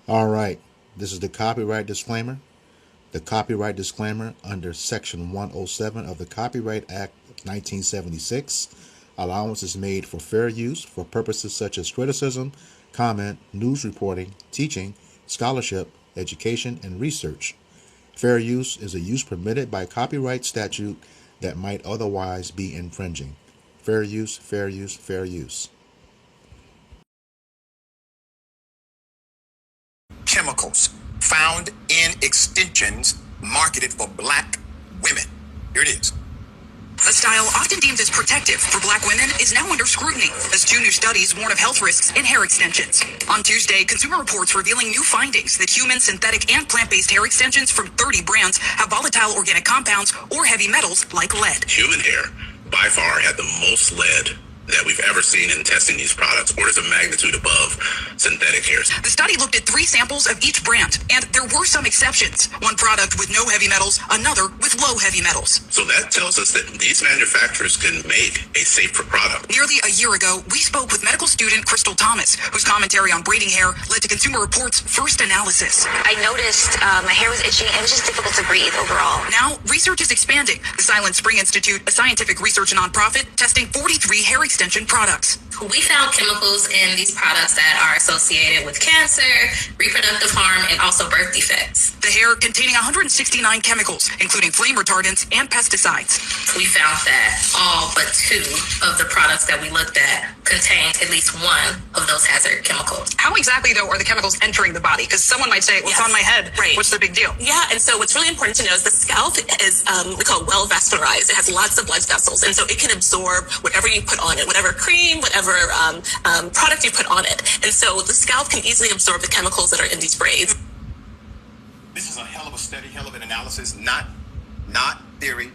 All right, this is the copyright disclaimer. The copyright disclaimer under Section 107 of the Copyright Act of 1976. Allowance is made for fair use for purposes such as criticism, comment, news reporting, teaching, scholarship, education, and research. Fair use is a use permitted by copyright statute that might otherwise be infringing. Fair use, fair use, fair use. Chemicals found in extensions marketed for black women. Here it is. A style often deemed as protective for black women is now under scrutiny as two new studies warn of health risks in hair extensions. On Tuesday, Consumer Reports revealing new findings that human, synthetic, and plant-based hair extensions from 30 brands have volatile organic compounds or heavy metals like lead. Human hair by far had the most lead that we've ever seen in testing these products, orders of magnitude above synthetic hairs. The study looked at 3 samples of each brand, and there were some exceptions. One product with no heavy metals, another with low heavy metals. So that tells us that these manufacturers can make a safer product. Nearly a year ago, we spoke with medical student Crystal Thomas, whose commentary on braiding hair led to Consumer Reports' first analysis. I noticed my hair was itchy and it was just difficult to breathe overall. Now, research is expanding. The Silent Spring Institute, a scientific research nonprofit, testing 43 hair extension products. We found chemicals in these products that are associated with cancer, reproductive harm, and also birth defects. The hair containing 169 chemicals, including flame retardants and pesticides. We found that all but 2 of the products that we looked at contained at least one of those hazard chemicals. How exactly, though, are the chemicals entering the body? Because someone might say, well, it's on my head. Right. What's the big deal? Yeah, and so what's really important to know is the scalp is, we call it well vascularized. It has lots of blood vessels, and so it can absorb whatever you put on it, whatever cream, whatever product you put on it. And so the scalp can easily absorb the chemicals that are in these braids. This is a hell of a study, hell of an analysis, not theory,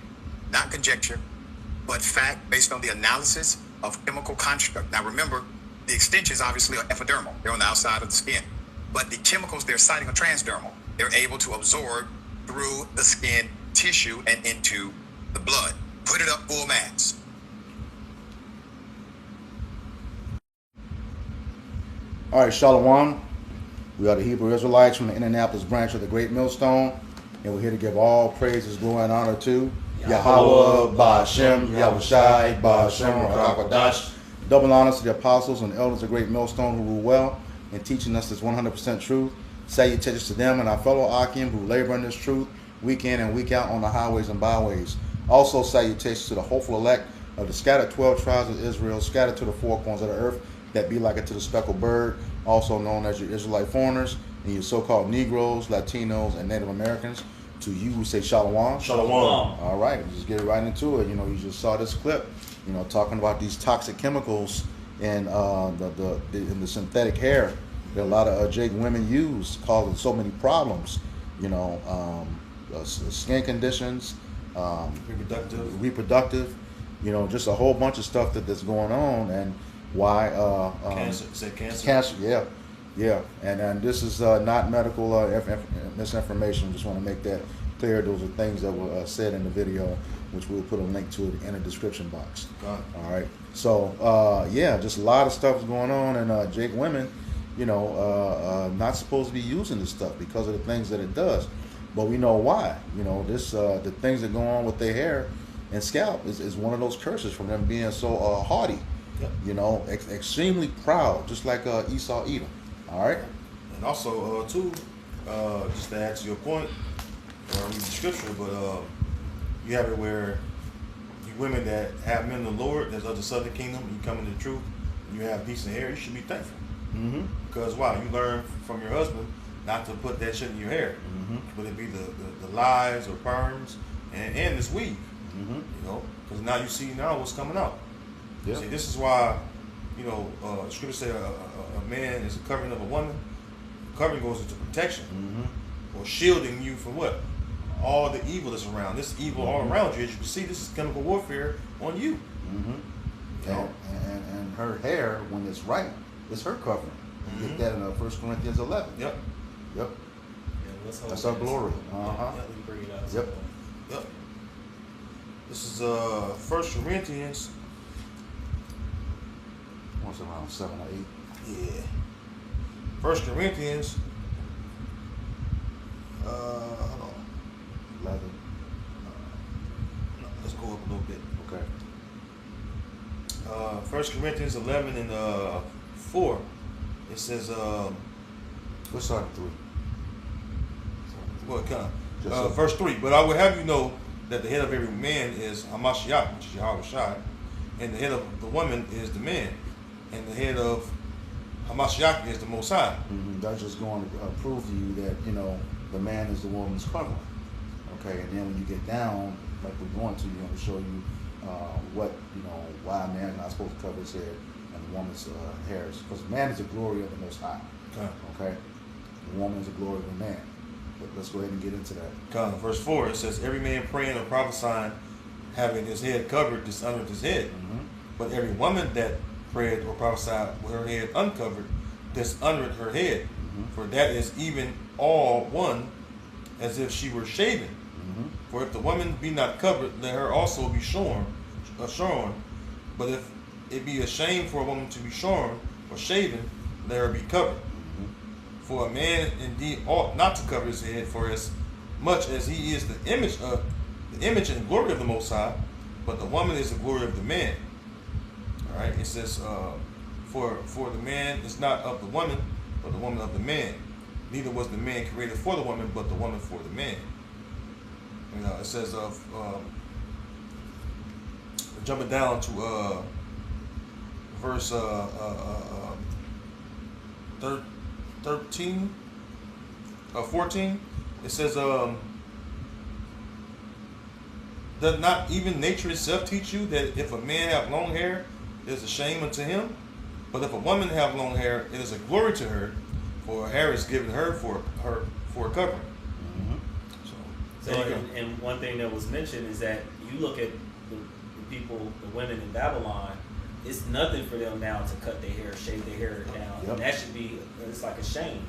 not conjecture, but fact based on the analysis of chemical construct. Now remember, the extensions obviously are epidermal. They're on the outside of the skin. But the chemicals they're citing are transdermal. They're able to absorb through the skin tissue and into the blood. Put it up full mass. All right, Shalom. We are the Hebrew Israelites from the Indianapolis branch of the Great Millstone, and we're here to give all praises, glory, and honor to Yahweh, Ba'Shem, Yahushai, Ba'Shem, Rakadash. Double honors to the apostles and elders of Great Millstone who rule well in teaching us this 100% truth. Salutations to them and our fellow Akim who labor in this truth week in and week out on the highways and byways. Also salutations to the hopeful elect of the scattered 12 tribes of Israel, scattered to the four corners of the earth, that be like it to the speckled bird, also known as your Israelite foreigners and your so-called Negroes, Latinos, and Native Americans. To you, we say Shalom. Shalom. All right, let's get right into it. You know, you just saw this clip, you know, talking about these toxic chemicals in the synthetic hair that a lot of Jake women use, causing so many problems. You know, skin conditions, reproductive. You know, just a whole bunch of stuff that's going on, and why cancer, yeah, and this is not medical misinformation. Just want to make that clear. Those are things that were said in the video, which we'll put a link to it in the description box. All right, so yeah, just a lot of stuff is going on, and Jake women, you know, not supposed to be using this stuff because of the things that it does, but we know why. You know, this the things that go on with their hair and scalp is one of those curses from them being so haughty. You know, extremely proud, just like Esau Edom. All right. And also, too, just to add to your point, read the scripture, but you have it where you women that have men of the Lord, that's of the southern kingdom, you come into the truth, and you have decent hair, you should be thankful. Mm-hmm. Because why? You learn from your husband not to put that shit in your hair, Mm-hmm. whether it be the lies or perms and this weave. Mm-hmm. You know, because now you see now what's coming out. Yeah. See, this is why, you know, scripture say a man is a covering of a woman. Covering goes into protection, or shielding you from what? All the evil that's around. This evil all around you. As you can see, this is chemical warfare on you. Mm-hmm. You know? And her hair, when it's right, is her covering. You get that in 1 Corinthians 11. Yep. Yep. That's our glory. Yep. Yep. This is 1 Corinthians. What's around 7 or 8? Yeah. 1 Corinthians hold on. Leather. No, let's go up a little bit. Okay. 1 Corinthians 11 and 4. It says, Let's start at 3. well, kind Just of, so- verse 3. But I will have you know that the head of every man is Hamashiach, which is Yahweh Shai, and the head of the woman is the man, and the head of Hamashiach is the Most High. That's just going to prove to you that, you know, the man is the woman's covering. Okay, and then when you get down, like we're going to, you're going to show you what, you know, why a man is not supposed to cover his head and the woman's hair. Because man is the glory of the Most High. Okay? The woman is the glory of the man. But let's go ahead and get into that. Verse 4, it says, every man praying or prophesying, having his head covered, dishonored his head. But every woman that prayed or prophesied with her head uncovered, dishonored her head. For that is even all one, as if she were shaven. For if the woman be not covered, let her also be shorn. But if it be a shame for a woman to be shorn or shaven, let her be covered. For a man indeed ought not to cover his head, for as much as he is the image and glory of the Most High, but the woman is the glory of the man. All right, it says, for the man is not of the woman, but the woman of the man. Neither was the man created for the woman, but the woman for the man. You know, it says jumping down to verse 14, it says, does not even nature itself teach you that if a man have long hair, it is a shame unto him? But if a woman have long hair, it is a glory to her, for her hair is given her for a covering. So, and one thing that was mentioned is that you look at the people, the women in Babylon, it's nothing for them now to cut their hair, shave their hair down. Yep. And that should be, it's like a shame.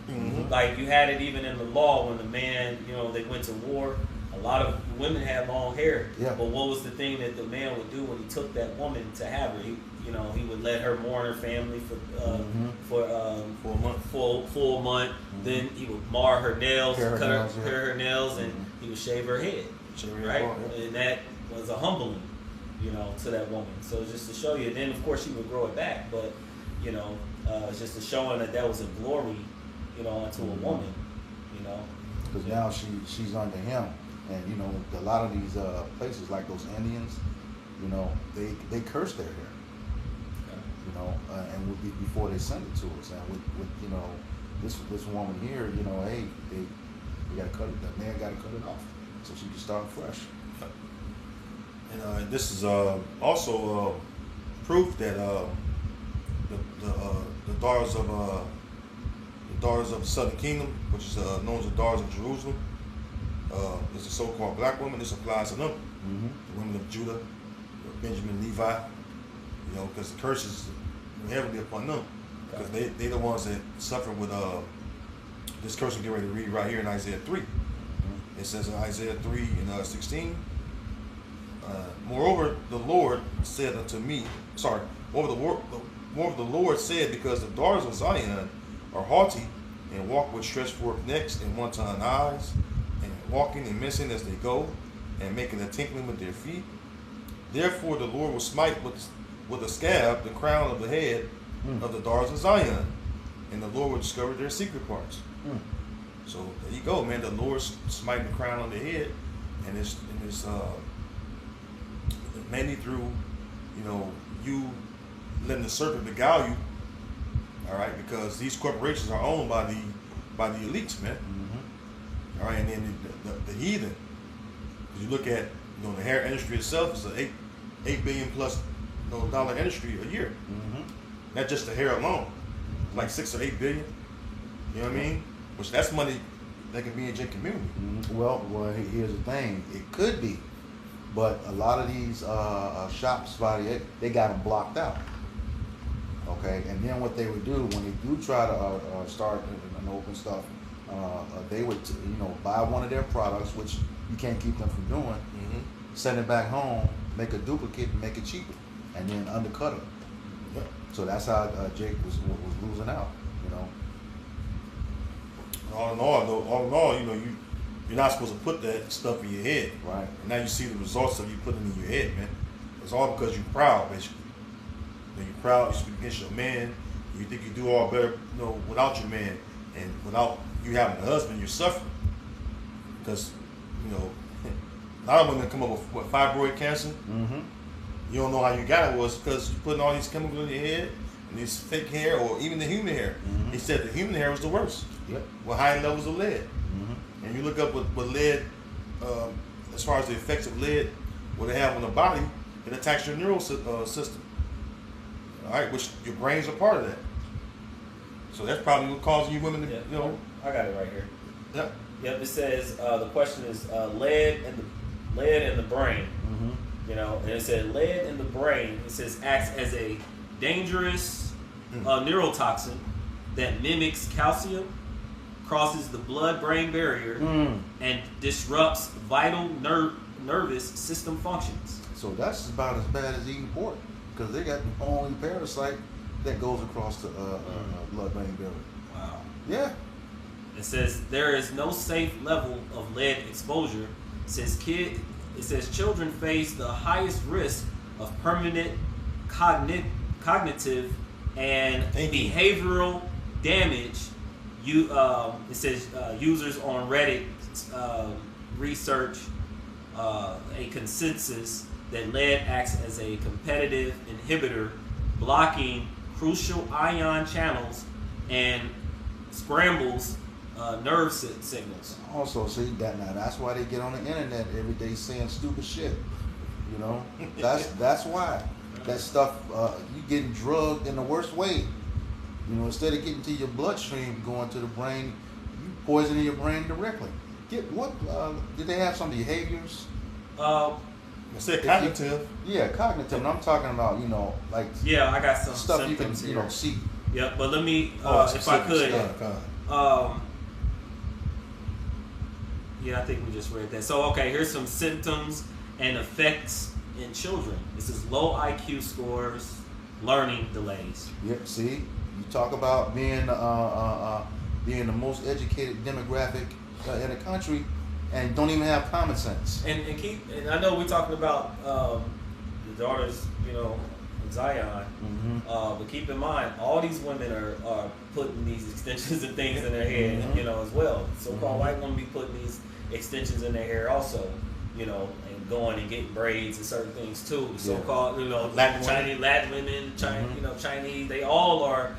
Like you had it even in the law when the man, you know, they went to war. A lot of women had long hair. Yeah. But what was the thing that the man would do when he took that woman to have her? He, you know, he would let her mourn her family for a month, full month. Then he would mar her nails, Hair her nails, and he would shave her head. Right? And that was a humbling, you know, to that woman. So just to show you, and then of course she would grow it back, but you know, it's just a showing that was a glory, you know, unto a woman, you know. Because now she's under him, and you know, a lot of these places like those Indians, you know, they curse their hair, you know, and would be before they send it to us, and with you know, this woman here, you know, hey, they gotta cut it. That man gotta cut it off so she can start fresh. And this is also proof that the daughters of the Southern Kingdom, which is known as the daughters of Jerusalem, is the so-called black woman. This applies to them, the women of Judah, Benjamin, Levi. You know, because the curse is heavily upon them, because they the ones that suffer with this curse we get ready to read right here in Isaiah 3. It says in Isaiah 3 and 16. Moreover, the Lord said unto me, moreover the Lord said, because the daughters of Zion are haughty and walk with stretched forth necks and wanton eyes, and walking and missing as they go, and making a tinkling with their feet. Therefore the Lord will smite with a scab the crown of the head of the daughters of Zion, and the Lord will discover their secret parts. So there you go, man. The Lord smiting the crown on the head, and it's mainly through, you know, you letting the serpent beguile you. All right, because these corporations are owned by the elites, man. All right, and then the heathen. Because you look at, you know, the hair industry itself is an $8 billion plus dollar industry a year. Not just the hair alone, like 6 or 8 billion. You know what I mean? Which that's money that can be in your community. Well, here's the thing. It could be, but a lot of these shops, they got them blocked out. Okay, and then what they would do when they do try to start and open stuff, they would you know, buy one of their products, which you can't keep them from doing, send it back home, make a duplicate, and make it cheaper, and then undercut it. Yep. So that's how Jake was losing out. You know. All in all, you know, you're not supposed to put that stuff in your head. Right. And now you see the results of you putting it in your head, man. It's all because you're proud, basically. When you're proud, you speak against your man. You think you do all better, without your man, and without you having a husband, you're suffering. Because, a lot of women come up with fibroid cancer. Mm-hmm. You don't know how you got it was because you're putting all these chemicals in your head and these fake hair, or even the human hair. Mm-hmm. He said the human hair was the worst. Yep. With high levels of lead. Mm-hmm. And you look up what lead, as far as the effects of lead, what it have on the body, it attacks your neural system. All right, which your brains are part of that. So that's probably what causing you women to, I got it right here. Yep. Yep. It says the question is lead in the brain. Mm-hmm. And it said lead in the brain. It says acts as a dangerous neurotoxin that mimics calcium, crosses the blood-brain barrier, and disrupts vital nervous system functions. So that's about as bad as eating pork, because they got the only parasite that goes across the blood-brain barrier. Wow. Yeah. It says there is no safe level of lead exposure. It says children face the highest risk of permanent cognitive and behavioral damage. It says users on Reddit research a consensus that lead acts as a competitive inhibitor, blocking crucial ion channels and scrambles nerve signals. Also, see that's why they get on the internet every day saying stupid shit. That's why that stuff you getting drugged in the worst way. Instead of getting to your bloodstream, going to the brain, you poisoning your brain directly. Did they have some behaviors? I said cognitive. Cognitive. And I'm talking about I got some stuff you can symptoms here. see. Yeah, but let me if I could. I think we just read that. So here's some symptoms and effects in children. This is low IQ scores, learning delays. Yep. See, you talk about being the most educated demographic in the country, and don't even have common sense. And I know we're talking about the daughters, Zion. Mm-hmm. But keep in mind, all these women are putting these extensions and things in their hair, as well. So-called white women be putting these extensions in their hair also, and going and getting braids and certain things too. So-called, Latin women, Chinese, they all are,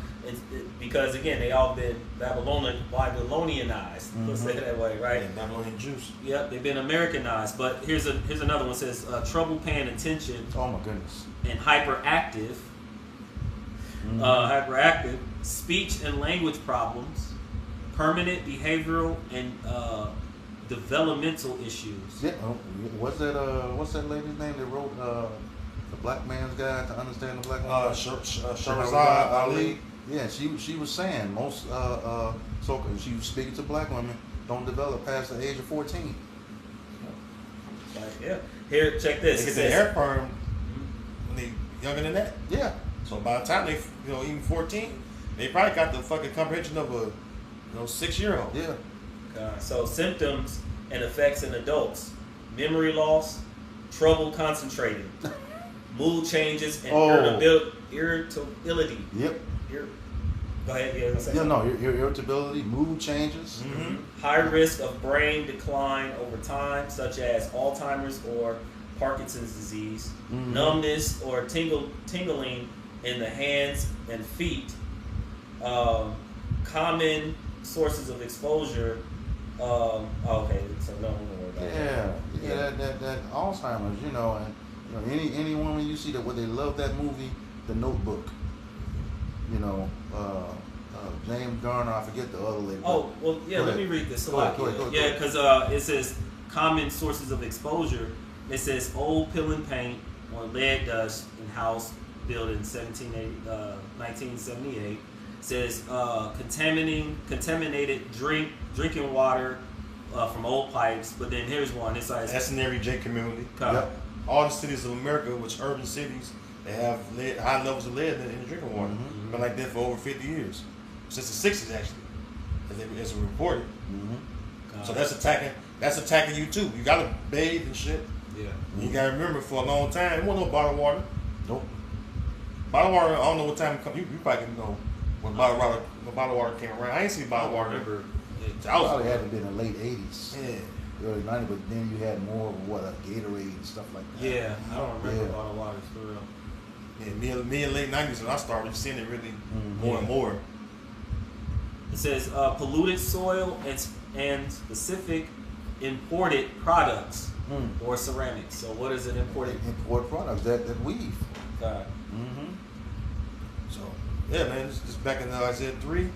because again, they all been Babylonianized. Let's say it that way, right? Yeah, Babylonian Jews. Yep, they've been Americanized. But here's another one. It says trouble paying attention. Oh my goodness. And hyperactive. Hyperactive, speech and language problems, permanent behavioral and developmental issues. Yeah, what's that lady's name that wrote the Black Man's Guide to Understand the Black Man? Shahrazad Ali. Yeah, she was saying most she was speaking to black women don't develop past the age of 14. Yeah. Here, check this. They get their hair perm when they younger than that. Yeah. So by the time they, even 14, they probably got the fucking comprehension of a, 6-year-old. Yeah. So symptoms and effects in adults: memory loss, trouble concentrating, mood changes, and irritability. Yep. Go ahead. Your irritability, mood changes. Mm-hmm. High risk of brain decline over time, such as Alzheimer's or Parkinson's disease. Mm-hmm. Numbness or tingling in the hands and feet. Common sources of exposure. So no, we don't worry about that. That Alzheimer's, and any woman you see that they love that movie, The Notebook. James Garner, I forget the other lady. Let me read this. Go ahead. Because it says common sources of exposure. It says old pill and paint or lead dust in house built in 1978. It says contaminated drinking water from old pipes. But then here's one. It's like that's in every J community. Yep. All the cities of America, which urban cities, they have high levels of lead in the drinking water. Mm-hmm. Been like that for over 50 years. Since the 60s, actually, as it reported. Mm-hmm. So that's attacking you too. You gotta bathe and shit. Yeah. You gotta remember for a long time, it wasn't no bottled water. Nope. Bottled water, I don't know what time it come. You probably can know when bottled water came around. I ain't seen bottled water. Remember. Probably had to been in the late 80s. Yeah. Early 90s, but then you had more of what, a Gatorade and stuff like that. Yeah, I don't remember Yeah. bottled waters for real. Yeah, me in late 90s when I started seeing it really more and more. It says polluted soil and specific imported products or ceramics. So what is an imported? Import products that weave. God. So yeah, man, this back in Isaiah 3,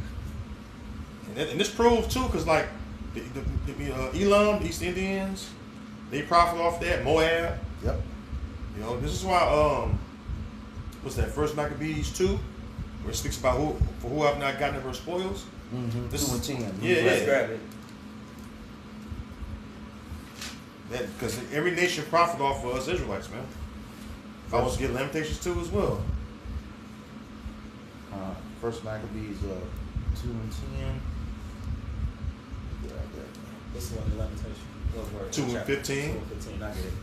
and this proves too, cause like the Elam, the East Indians, they profit off that. Moab. Yep. You know, this is why what's that? First Maccabees 2, where it speaks about who have not gotten of her spoils. This 2 and 10. Yeah, Let's yeah. grab it. That because every nation profit off of us Israelites, man. If I was to get Lamentations 2 as well. First Maccabees 2 and 10. Yeah, This one, the Lamentation. 2 and 15. 2 and 15, I get it.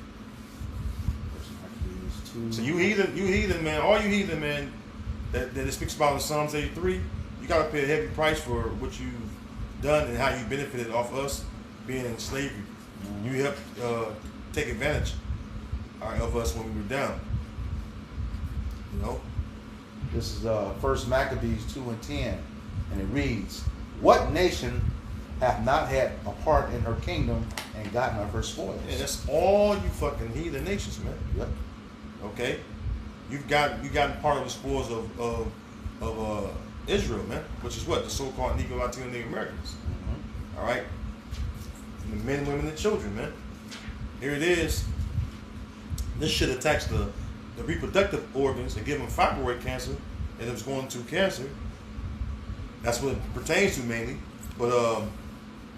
First Maccabees 2. So you heathen man, all you heathen man that it speaks about in Psalms 83, you gotta pay a heavy price for what you've done and how you benefited off us being in slavery. You helped take advantage of us when we were down. You know? This is First Maccabees 2 and 10, and it reads, "What nation hath not had a part in her kingdom and gotten of her spoils?" Yeah, that's all you fucking heathen nations, man. Yep. Okay? You've gotten part of the spoils of Israel, man, which is what? The so-called Negro, Latino, Native Americans. All right? The men, women, and children, man. Here it is. This shit attacks the reproductive organs and give them fibroid cancer, and it's going to cancer. That's what it pertains to mainly. But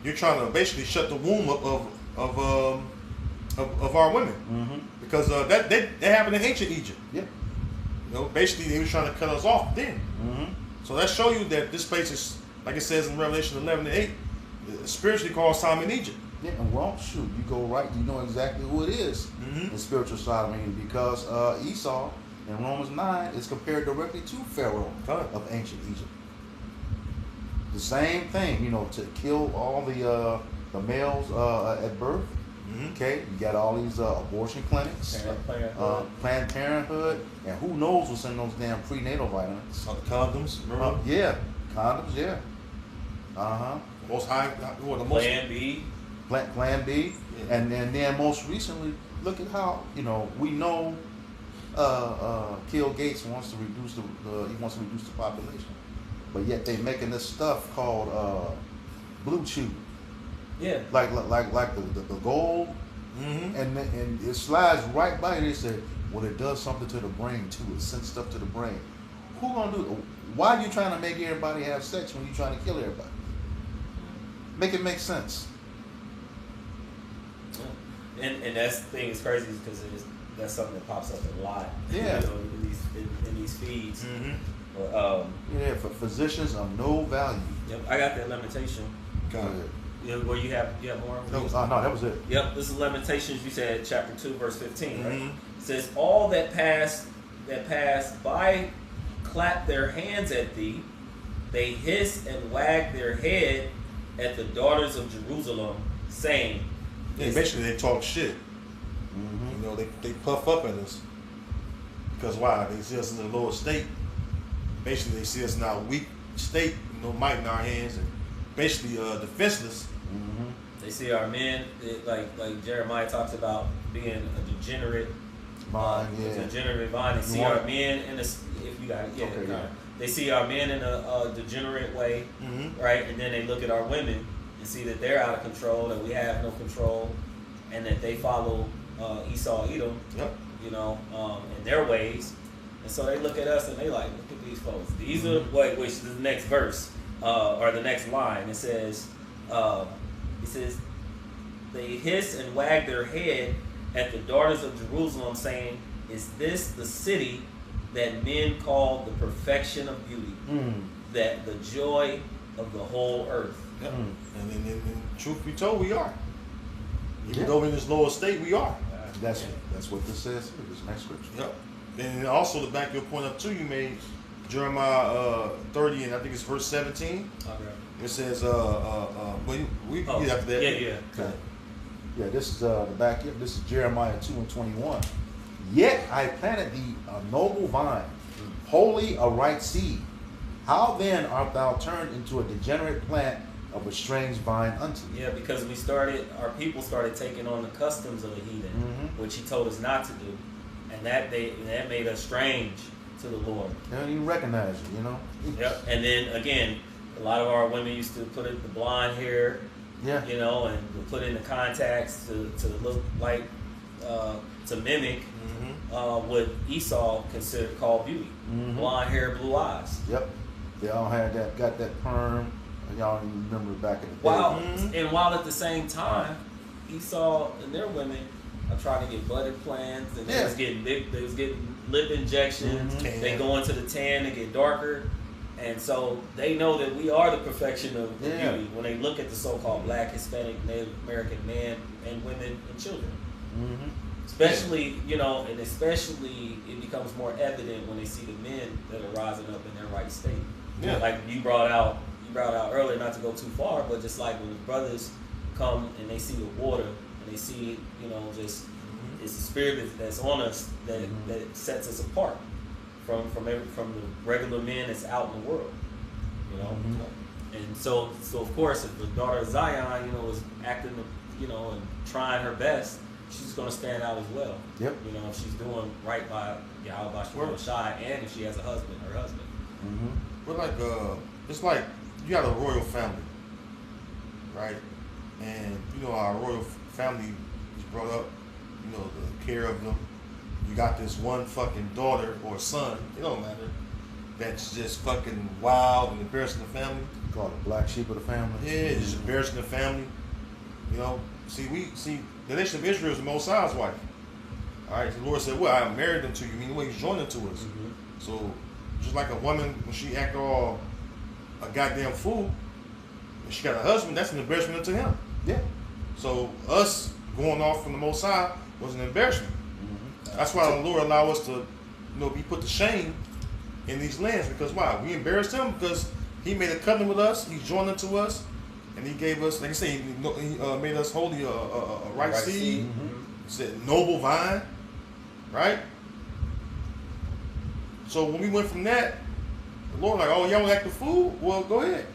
you're trying to basically shut the womb up of our women, because that happened in ancient Egypt. Yep. You know, basically they were trying to cut us off then. So that show you that this place is, like it says in Revelation 11:8, spiritually called Sodom and Egypt. Yeah, and well, shoot, you go right, you know exactly who it is in spiritual Sodom and Egypt, because Esau in Romans 9 is compared directly to Pharaoh of ancient Egypt. The same thing, you know, to kill all the males at birth. Okay, you got all these abortion clinics, Planned Parenthood, and who knows what's in those damn prenatal vitamins. Condoms, remember? Yeah, condoms, yeah. Most high, the most Plan B. Plan B, and then most recently, look at how, you know, we know Bill Gates wants to reduce the population, but yet they making this stuff called Blue Chew. Yeah. Like the gold, and it slides right by. They say, well, it does something to the brain too. It sends stuff to the brain. Who gonna do it? Why are you trying to make everybody have sex when you're trying to kill everybody? Make it make sense. And that's the thing is crazy because that's something that pops up a lot. Yeah. You know, in these feeds. Yeah, for physicians of no value. Yep, I got that Lamentation. Got it. Yeah, where you have more? No, that was it. Yep, this is Lamentations. You said chapter 2, verse 15, right? It says, "All that pass by clap their hands at thee; they hiss and wag their head at the daughters of Jerusalem, saying." Yeah, basically they talk shit. You know, they puff up at us. Because why? They see us in the lower state. Basically, they see us in our weak state, no might in our hands, and basically defenseless. They see our men, like Jeremiah talks about being a degenerate vine. Degenerate vine. They see our men in a, if you got it, They see our men in a degenerate way, right? And then they look at our women and see that they're out of control, that we have no control, and that they follow Esau, Edom, you know, in their ways. And so they look at us and they like, look at these folks. These are which is the next verse or the next line. It says, they hiss and wag their head at the daughters of Jerusalem, saying, "Is this the city that men call the perfection of beauty, that the joy of the whole earth. Yep. And truth be told, we are. Even Yeah. though we're in this lower state, we are. That's what this says. This next scripture. Yep. And also to back your point up too, you made Jeremiah 30 and I think it's verse 17. Okay. It says we can get after that. Yeah. Okay. Yeah, this is the back here. This is Jeremiah 2:21. Yet I planted thee a noble vine, wholly a right seed. How then art thou turned into a degenerate plant of a strange vine unto thee? Yeah, because our people started taking on the customs of the heathen, which he told us not to do, and that made us strange to the Lord. They don't even recognize you, you know? Yep. And then again, a lot of our women used to put in the blonde hair, Yeah. you know, and put in the contacts to look like to mimic what Esau called beauty. Blonde hair, blue eyes. Yep. They all had got that perm. Y'all don't even remember back in the day. While and at the same time, Esau and their women are trying to get butt implants, and they was getting lip injections. They go into the tan to get darker, and so they know that we are the perfection of beauty when they look at the so-called Black, Hispanic, Native American men and women and children. Especially, you know, and especially it becomes more evident when they see the men that are rising up in their right state. Yeah. Like you brought out earlier, not to go too far, but just like when the brothers come and they see the water and they see, you know, just it's the spirit that's on us that sets us apart from the regular men that's out in the world, you know. And so of course, if the daughter of Zion, you know, is acting, you know, and trying her best, she's going to stand out as well. Yep. You know, if she's doing right by Yahweh Shai, and if she has a husband, her husband. We're like it's like you got a royal family, right? And you know our royal family is brought up, you know, the care of them. You got this one fucking daughter or son, it don't matter, that's just fucking wild and embarrassing the family. Called the black sheep of the family. Yeah, just embarrassing the family. You know, see the nation of Israel is the Most High's wife. All right, the Lord said, "Well, I married them to you." Meaning, well, He's joined them to us. So, just like a woman when she act all a goddamn fool, and she got a husband, that's an embarrassment to him. Yeah. So, us going off from the Most High was an embarrassment. That's why the Lord allowed us to, you know, be put to shame in these lands. Because why? We embarrassed Him because He made a covenant with us. He joined unto us. And He gave us, like I say, He made us holy a right seed. He said noble vine, right? So when we went from that, the Lord like, oh, y'all want to act the fool? Well, go ahead.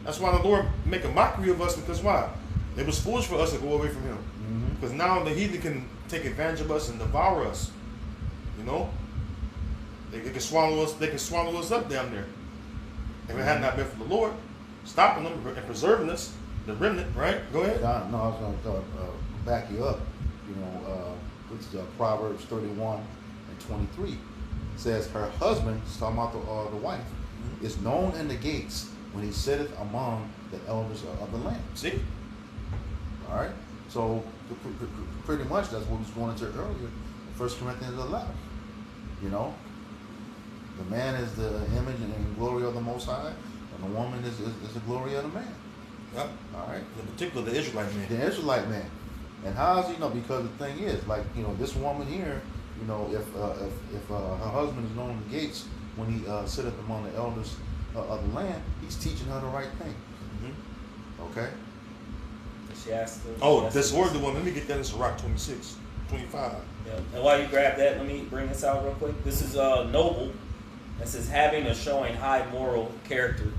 That's why the Lord make a mockery of us, because why? It was foolish for us to go away from Him. Because now the heathen can take advantage of us and devour us. You know? They can swallow us. They can swallow us up down there. If it had not been for the Lord stopping them and preserving us, the remnant, right? Go ahead. No, I was going to back you up. You know, which is Proverbs 31 and 23 says, her husband, talking about the wife, is known in the gates when he sitteth among the elders of the land. See? All right. So pretty much that's what we was going into earlier, 1 Corinthians 11. You know, the man is the image and glory of the Most High, and the woman is the glory of the man. Yep. All right. In particular, the Israelite man. The Israelite man. And how is he know? Because the thing is, like, you know, this woman here, you know, if her husband is known in the gates when he sitteth among the elders of the land, he's teaching her the right thing. Okay. She asked them, disorder one. Let me get that in Sirach 26, 25. Yeah. And while you grab that, let me bring this out real quick. This is noble. That says having or showing high moral character.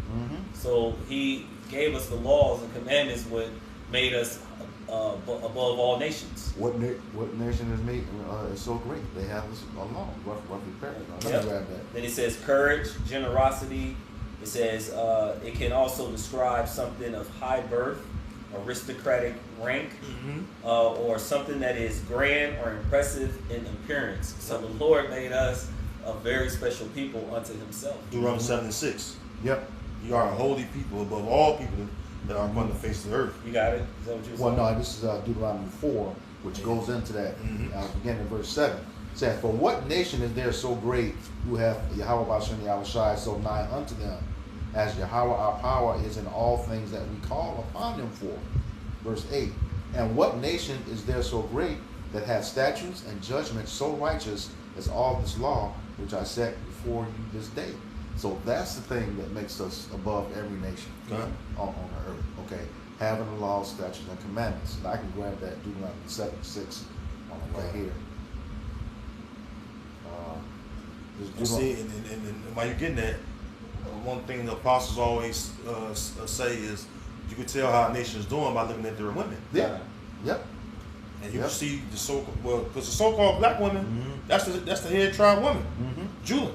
So he gave us the laws and commandments what made us above all nations. What nation is made is so great? They have this law, roughly parallel. Let me grab that. Then it says courage, generosity. It says it can also describe something of high birth, aristocratic rank, or something that is grand or impressive in appearance. So the Lord made us a very special people unto Himself. Deuteronomy 7:6. Yep. You are a holy people above all people that are upon the face of the earth. You got it? Is that what you're saying? Well, no, this is Deuteronomy 4, which goes into that. Beginning in verse 7. Said, for what nation is there so great who have Yahweh Bashem Yahweh Shai so nigh unto them, as Yahweh our power is in all things that we call upon him for? Verse 8. And what nation is there so great that hath statutes and judgments so righteous as all this law which I set before you this day? So that's the thing that makes us above every nation on the earth. Okay, having the law, statutes, and commandments. And I can grab that Deuteronomy 7:6 on it right here. See, and while you're getting that, one thing the apostles always say is, you can tell how a nation is doing by looking at their women. Yeah. Yep. And you can see the so-called, because the so-called black woman, that's the head tribe woman, Judah.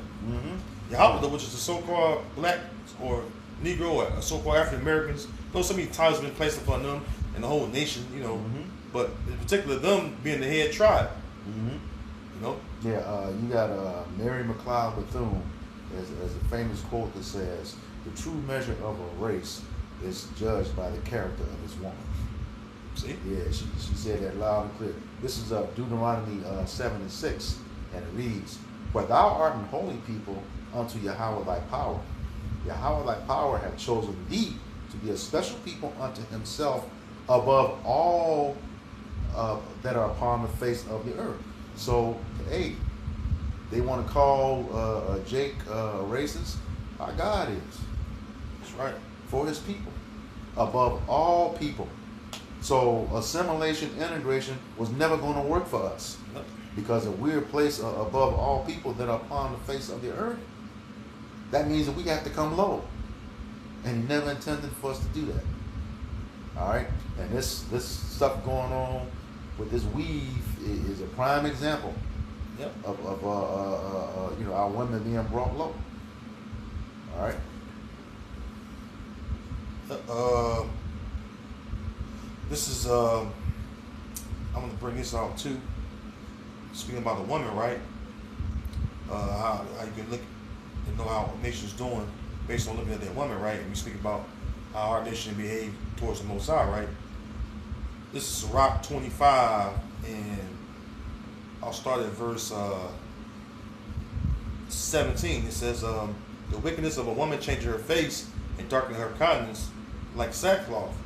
Yahweh, which is the so-called black or Negro or so-called African Americans. Though so many titles have been placed upon them and the whole nation, you know, but in particular them being the head tribe. You know. Yeah. You got Mary McLeod Bethune as a famous quote that says, "The true measure of a race is judged by the character of its woman." See? Yeah, she said that loud and clear. This is Deuteronomy 7:6, and it reads, "For thou art an holy people unto Yahweh thy power. Yahweh thy power hath chosen thee to be a special people unto himself above all that are upon the face of the earth." So, hey, they want to call Jake racist. Our God is. That's right. For his people, above all people. So assimilation, integration was never going to work for us, because if we're placed above all people that are upon the face of the earth, that means that we have to come low, and he never intended for us to do that. All right, and this stuff going on with this weave is a prime example of our women being brought low. All right. This is I'm gonna bring this out too. Speaking about the woman, right? How you can look and know how a nation's doing based on looking at that woman, right? And we speak about how our nation behave towards the Most High, right? This is Sirach 25, and I'll start at verse 17. It says, "The wickedness of a woman changes her face and darken her countenance like sackcloth.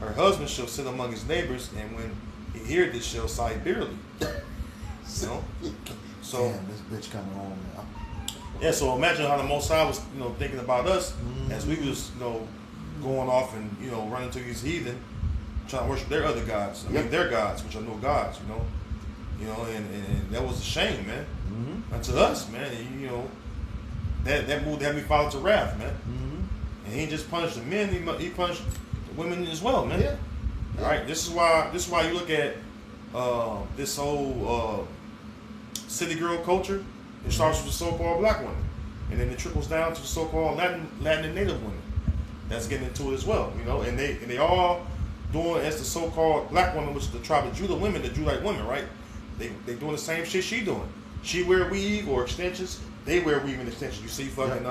Her husband shall sit among his neighbors, and when he hear this, shall sigh bitterly." You know, so damn, this bitch coming on now. Yeah, so imagine how the Most High was, thinking about us as we was, going off and running to these heathen, trying to worship their other gods. I mean, their gods, which are no gods. And that was a shame, man. Unto us, man. And, that moved Heavenly Father to wrath, man. And he didn't just punished the men; he punished the women as well, man. Yeah. All right. This is why you look at this whole city girl culture. It starts with the so-called black women, and then it trickles down to the so-called Latin and Native women. That's getting into it as well, And they all doing as the so-called black woman, which is the tribe of Judah women, the Judite women, right? They doing the same shit she doing. She wear weave or extensions. They wear weave and extensions. You see fucking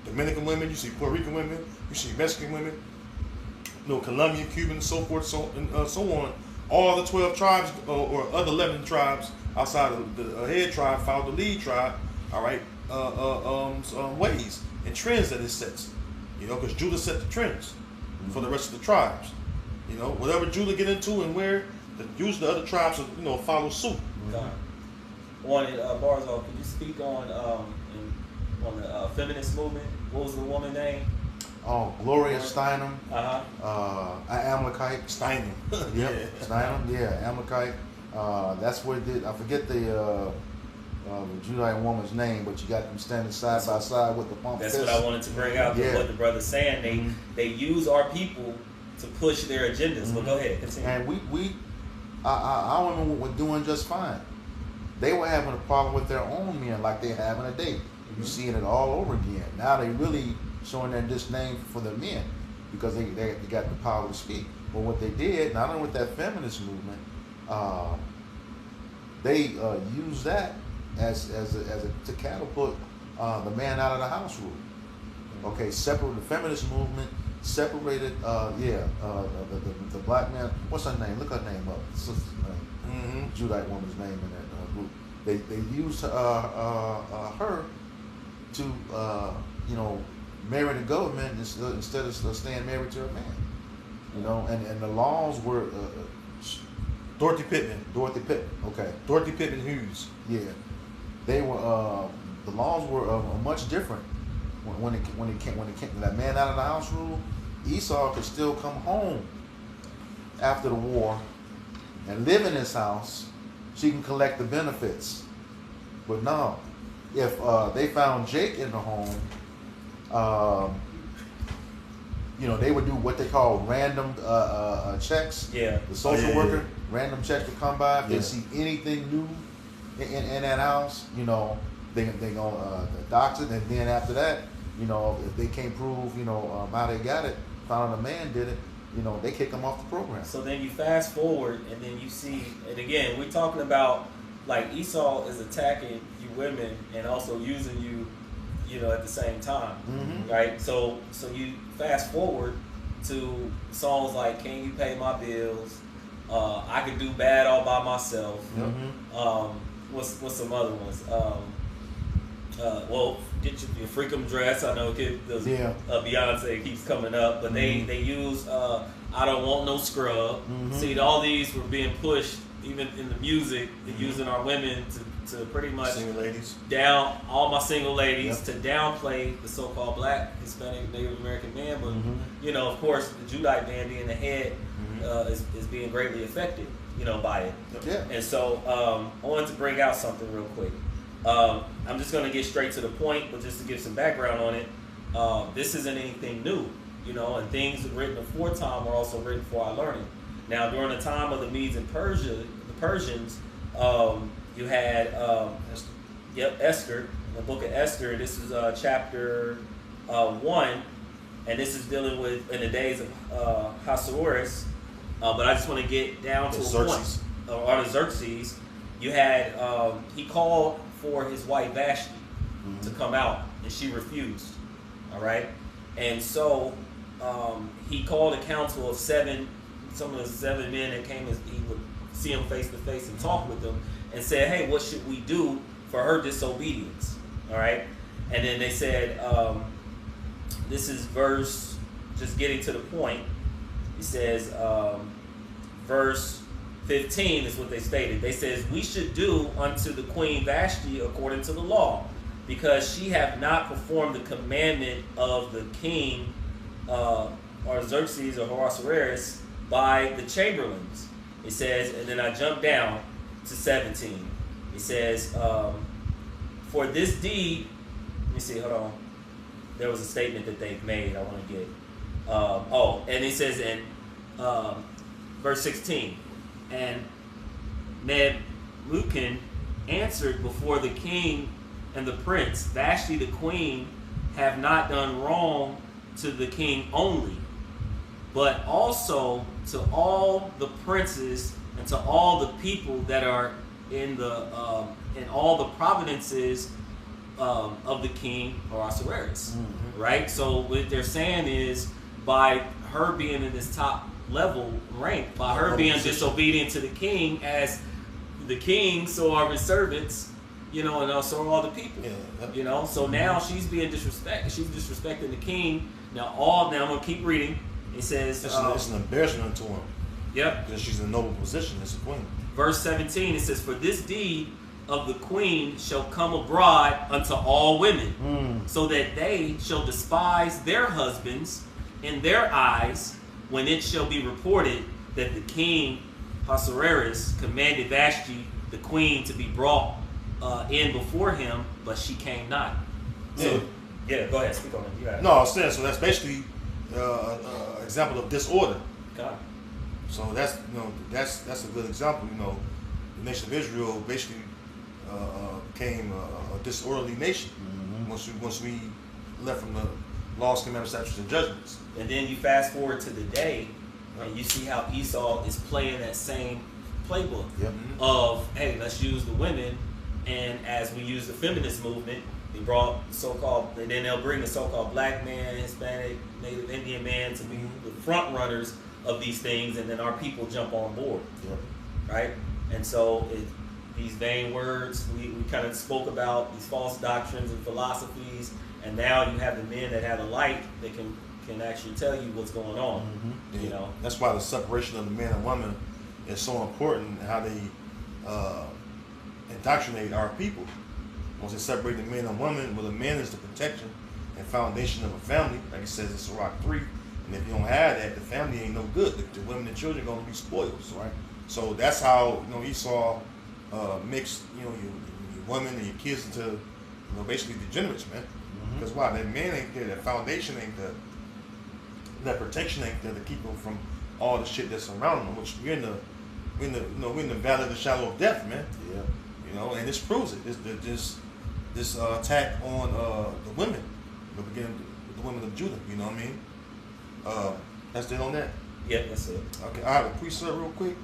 Dominican women. You see Puerto Rican women. You see Mexican women. Colombian, Cuban, so forth, so on. All the 12 tribes or other 11 tribes outside of the head tribe follow the lead tribe. All right, ways and trends that it sets. Because Judah set the trends for the rest of the tribes. Whatever Judah get into and where, usually the other tribes will follow suit. On it, Barzal, could you speak on the feminist movement? What was the woman name? Oh, Gloria Steinem. Amalekite. Steinem. Yep. Steinem. Yeah, Amalekite. That's where I forget the Judite woman's name, but you got them standing side by side with the pump. That's what I wanted to bring out. What the brother's saying, they use our people to push their agendas. But go ahead, continue. And our women were doing just fine. They were having a problem with their own men, like they're having a date. You're seeing it all over again. Now they really showing their disdain for the men because they got the power to speak. But what they did, not only with that feminist movement, they used that as to catapult the man out of the house rule. Okay, separate the feminist movement, separated the black man. What's her name? Look her name up. Judite woman's name in that group. they used her to marry the government instead of staying married to a man. And the laws were Dorothy Pittman. Okay. Dorothy Pittman Hughes. Yeah, they were. The laws were much different when it came to that man out of the house rule. Esau could still come home after the war and live in his house. She can collect the benefits. But no, if they found Jake in the home, they would do what they call random checks. Yeah. The social worker, random checks to come by. If they see anything new in that house, they go the doctor, and then after that, if they can't prove, how they got it, found out a man did it, they kick them off the program. So then you fast forward, and then you see, and again, we're talking about like Esau is attacking you women and also using you, at the same time, right? So you fast forward to songs like "Can You Pay My Bills?" I Could Do Bad All By Myself. What's some other ones? Get your Freakum Dress. I know Beyonce keeps coming up, but they use I Don't Want No Scrub. See, all these were being pushed even in the music, using our women to pretty much single ladies down all my single ladies to downplay the so-called Black, Hispanic, Native American man. But of course, the Judite man being the head is being greatly affected, by it. Yeah. And so I wanted to bring out something real quick. I'm just going to get straight to the point, but just to give some background on it, this isn't anything new, and things written aforetime are also written for our learning. Now, during the time of the Medes and the Persians, you had Esther, the book of Esther. This is chapter 1, and this is dealing with in the days of Ahasuerus. But I just want to get down to a point. Artaxerxes. You had he called for his wife Vashti to come out, and she refused. All right, and so he called a council of some of the 7 men that came. He would see them face to face and talk with them, and said, "Hey, what should we do for her disobedience?" All right, and then they said, "This is verse." Just getting to the point. He says, verse 15 is what they stated. They says, "We should do unto the queen Vashti according to the law, because she have not performed the commandment of the king Artaxerxes or Ahasuerus by the chamberlains." It says, and then I jump down to 17. It says, "For this deed," let me see, hold on. There was a statement that they've made. I want to get. And it says in verse 16, "And Nebuchadnezzar answered before the king and the prince, Vashti the queen have not done wrong to the king only, but also to all the princes and to all the people that are in all the provinces of the king or Ahasuerus." Right? So what they're saying is, by her being in this top level rank, by her being disobedient to the king, as the king, so are his servants, and so are all the people. So now she's being disrespected. She's disrespecting the king. Now I'm gonna keep reading. It says it's an embarrassment to him. Yep. Because she's in a noble position as a queen. Verse 17, it says, "For this deed of the queen shall come abroad unto all women, so that they shall despise their husbands in their eyes, when it shall be reported that the king Ahasuerus commanded Vashti the queen to be brought in before him, but she came not." So, go ahead, speak on it. You got it. No, I was saying, so that's basically an example of disorder. God. So that's a good example. The nation of Israel basically became a disorderly nation once we left from the laws, commandments, statutes, and judgments. And then you fast forward to the day, and you see how Esau is playing that same playbook of, hey, let's use the women, and as we use the feminist movement, then they'll bring the so-called Black man, Hispanic, Native Indian man to be the front runners of these things, and then our people jump on board, right? And so these vain words. We kind of spoke about these false doctrines and philosophies, and now you have the men that have the light that can actually tell you what's going on. Yeah. You know, That's why the separation of the man and woman is so important. How they indoctrinate our people. Once they separate the man and woman, well, the man is the protection and foundation of a family, like it says in Sirach 3. And if you don't have that, the family ain't no good. The women and children are gonna be spoiled. Right. So that's how Esau mixed your women and your kids into basically degenerates, man. Because why? That man ain't there. That foundation ain't there. That protection ain't there to keep them from all the shit that's around them. Which we're in the valley of the shadow of death, man. Yeah. And this proves it. This attack on the women, beginning with the women of Judah. You know what I mean? That's it on that. yeah, that's it. Okay, I have a precept real quick.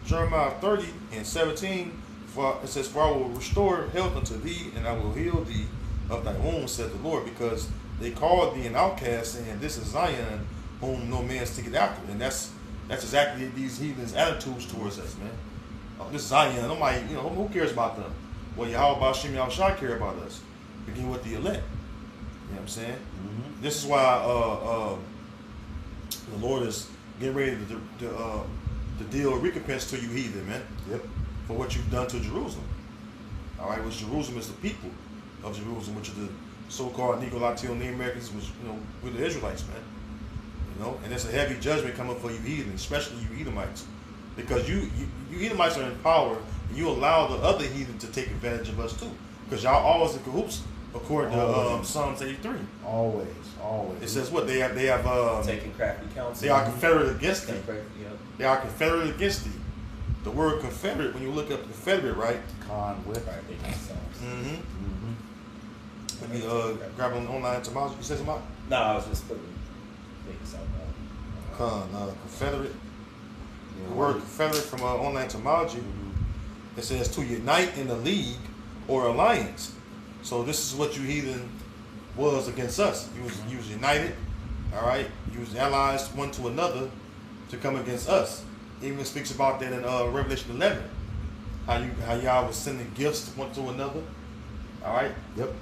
Jeremiah 30:17. It says, "For I will restore health unto thee, and I will heal thee of thy wounds," said the Lord, because they called thee an outcast, saying, "This is Zion, whom no man seeketh after." And that's exactly these heathens' attitudes towards us, man. This is Zion. Nobody, who cares about them? Well, Yahweh Shem Yahushua care about us. Begin with the elect. You know what I'm saying? This is why the Lord is getting ready to deal a recompense to you heathen, man. Yep. For what you've done to Jerusalem. All right, which Jerusalem is the people of Jerusalem, which are the so-called Negro, Latino, Native Americans, which we're the Israelites, man. And it's a heavy judgment coming for you heathen, especially you Edomites, because you Edomites are in power, and you allow the other heathen to take advantage of us too, because y'all always in cahoots, according to Psalms 83. Always. It says what they have Taking crafty counsel. they are confederate against thee. Yep. They are confederate against thee. The word confederate, when you look up confederate, right? Con with. Right, they got songs. Let me grab an online etymology. You said something about? No, I was just making something up. Confederate. The word confederate from online etymology. It says to unite in a league or alliance. So this is what you heathen was against us. You was united, all right? You was allies one to another to come against us. It even speaks about that in Revelation 11. How y'all was sending gifts one to another, all right? Yep.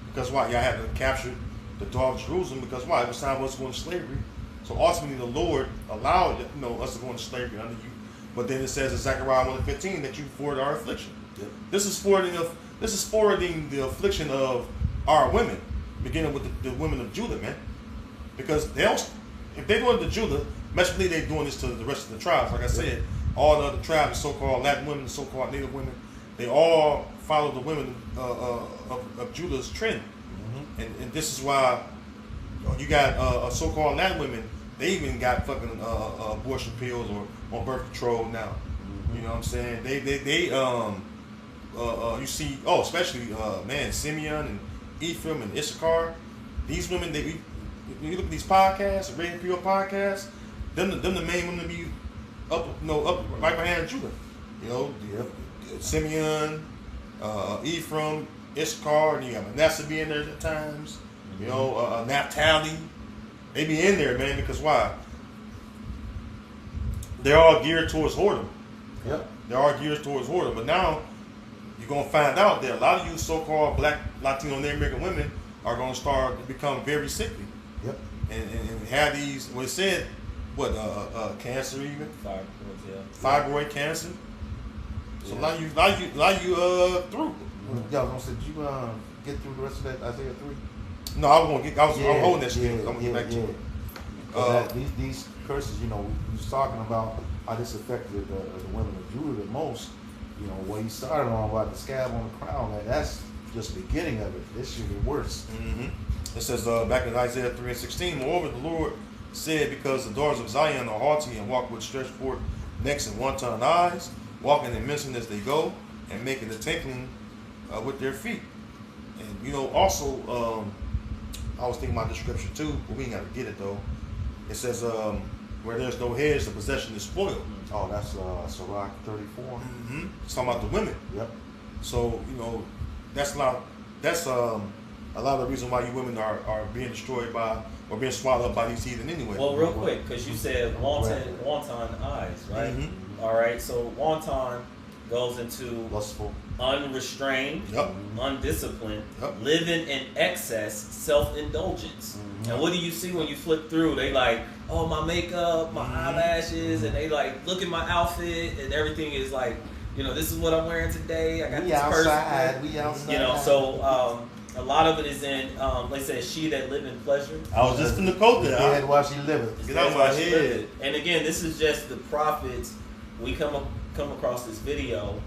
Because why? Y'all had to capture the daughter of Jerusalem, because why? It was time for us to go into slavery. So ultimately the Lord allowed us to go into slavery under you. But then it says in Zechariah 1:15 that you forwarded our affliction. Yep. This is forwarding the affliction of our women, beginning with the women of Judah, man. Because if they're doing it to Judah, best believe they're doing this to the rest of the tribes. Like I said, all the other tribes, the so-called Latin women, the so-called Native women, they all follow the women of Judah's trend. And this is why you got so-called Latin women. They even got fucking abortion pills or on birth control now. You know what I'm saying? They you see, especially Simeon and Ephraim and Issachar. These women, you look at these podcasts, Red Pill podcasts. Them the main women to be up right behind Judah. Simeon, Ephraim, Issachar, and you got Manasseh being there at times. Naphtali. They be in there, man, because why? They're all geared towards whoredom. Yep. They're all geared towards whoredom. But now you're gonna find out that a lot of you so-called Black, Latino, Native American women are gonna start to become very sickly. Yep. And have these. Well, it said cancer even. Fibroids, yeah. Fibroid cancer. So a lot of you through. Yeah, I was gonna say, did you get through the rest of that Isaiah 3? No, I'm holding that shit. I'm gonna get back to it. These curses, we was talking about how this affected the women of Judah the most. What he started on about the scab on the crown, man, that's just the beginning of it. This should be worse. It says back in Isaiah 3:16, moreover, the Lord said, because the daughters of Zion are haughty and walk with stretched forth necks and wanton eyes, walking and mincing as they go, and making the tinkling with their feet. And also, I was thinking about the scripture too, but we ain't got to get it though. It says, where there's no hedge, the possession is spoiled. Oh, that's Sirach 34. It's talking about the women. Yep. So, that's a lot of the reason why you women are being destroyed by or being swallowed up by these heathen anyway. Well, real quick, because you said wanton eyes, right? All right, so wanton goes into Lustful. unrestrained, Yep. undisciplined, Yep. living in excess, self-indulgence. And what do you see when you flip through? They like, oh, my makeup, my eyelashes, and they like, look at my outfit, and everything is like, you know, this is what I'm wearing today. I got We this outside. person. We outside. You know, so a lot of it is in, like I said, she that live in pleasure. I was just finna quote that. Dead while she living. Get out my head. And again, this is just the prophets. We come across this video,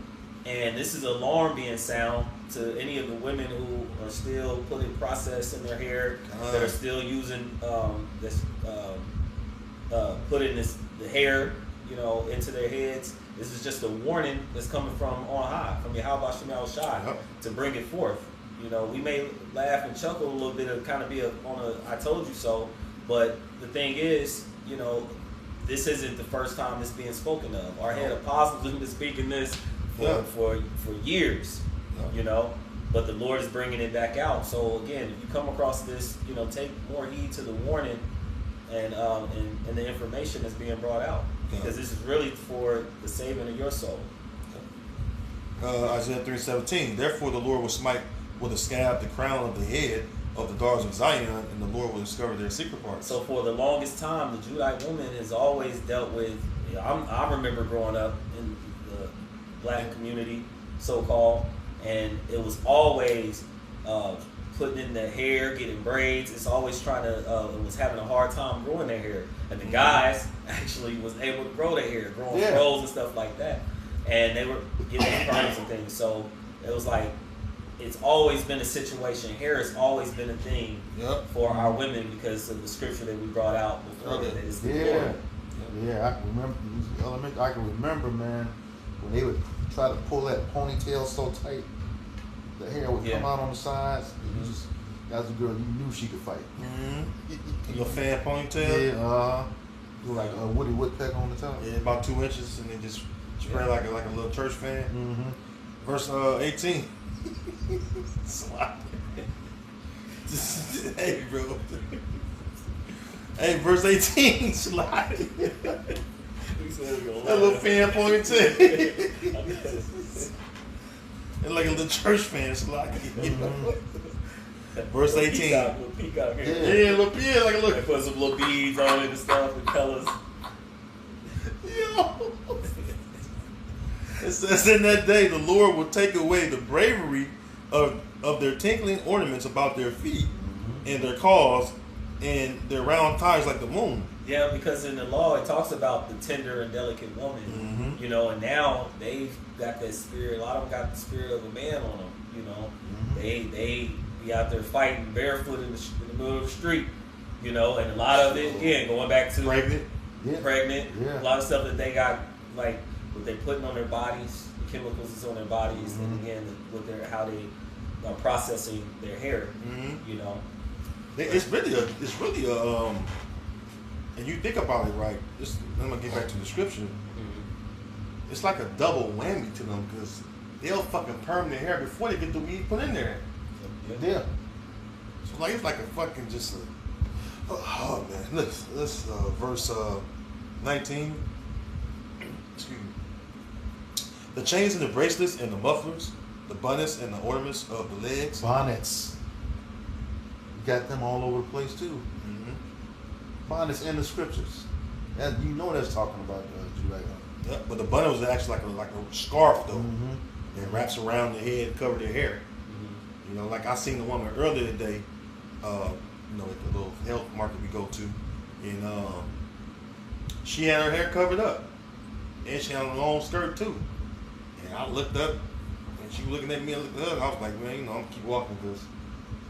and this is an alarm being sound to any of the women who are still putting process in their hair, that are still using putting the hair, you know, into their heads. This is just a warning that's coming from on high, from Yahweh Shemel Shai, to bring it forth. You know, we may laugh and chuckle a little bit of kind of be on a I told you so, but the thing is, you know, this isn't the first time it's being spoken of. Our head apostles have been speaking this for years, you know, but the Lord is bringing it back out. So again, if you come across this, you know, take more heed to the warning and the information that's being brought out, because this is really for the saving of your soul. Isaiah 3:17. Therefore, the Lord will smite with a scab the crown of the head of the daughters of Zion, and the Lord will discover their secret parts. So for the longest time, the Judite woman has always dealt with. You know, I remember growing up in the black community, so-called, and it was always putting in the hair, getting braids. It's always trying to. It was having a hard time growing their hair, and the guys actually was able to grow their hair, growing froze and stuff like that, and they were getting problems and things. So it was like. It's always been a situation. Hair has always been a thing for our women because of the scripture that we brought out before. That is the Lord. Yeah, I remember. I can remember, man, when they would try to pull that ponytail so tight, the hair would come out on the sides. You just, that was a girl you knew she could fight. Your fan ponytail. Yeah, like a Woody Woodpecker on the top. Yeah, about 2 inches, and then just spread like a little church fan. Verse 18. Hey, bro. Hey, verse 18. Slide. That little fan ponytail. And like a little church fan slide. Verse 18. Little peacock hair. Yeah, little peacock, like a little. They put some little beads on it and stuff and colors. Yo. It says, in that day, the Lord will take away the bravery of their tinkling ornaments about their feet and their claws and their round thighs like the moon. Yeah, because in the law it talks about the tender and delicate woman, you know, and now they've got that spirit. A lot of them got the spirit of a man on them, you know. They be out there fighting barefoot in the middle of the street, you know, and a lot of it, again, going back to pregnant, a lot of stuff that they got, like what they putting on their bodies, the chemicals that's on their bodies, and again, with how they are processing their hair, you know. It's really a and you think about it, right? I'm gonna get back to the scripture. It's like a double whammy to them because they'll fucking perm their hair before they get the weed put in there. Yeah. So like it's like a fucking just a. Oh man, let's verse 19. Excuse me. The chains and the bracelets and the mufflers, the bonnets and the ornaments of the legs. Bonnets. You got them all over the place too. Bonnets in the scriptures. And you know that's talking about Judite. Yeah, but the bonnet was actually like a scarf though. It wraps around their head and cover their hair. You know, like I seen the woman earlier today, you know, at the little health market we go to, and she had her hair covered up, and she had a long skirt too. And I looked up, and she was looking at me. I looked at her, and I was like, man, you know, I'm gonna keep walking because,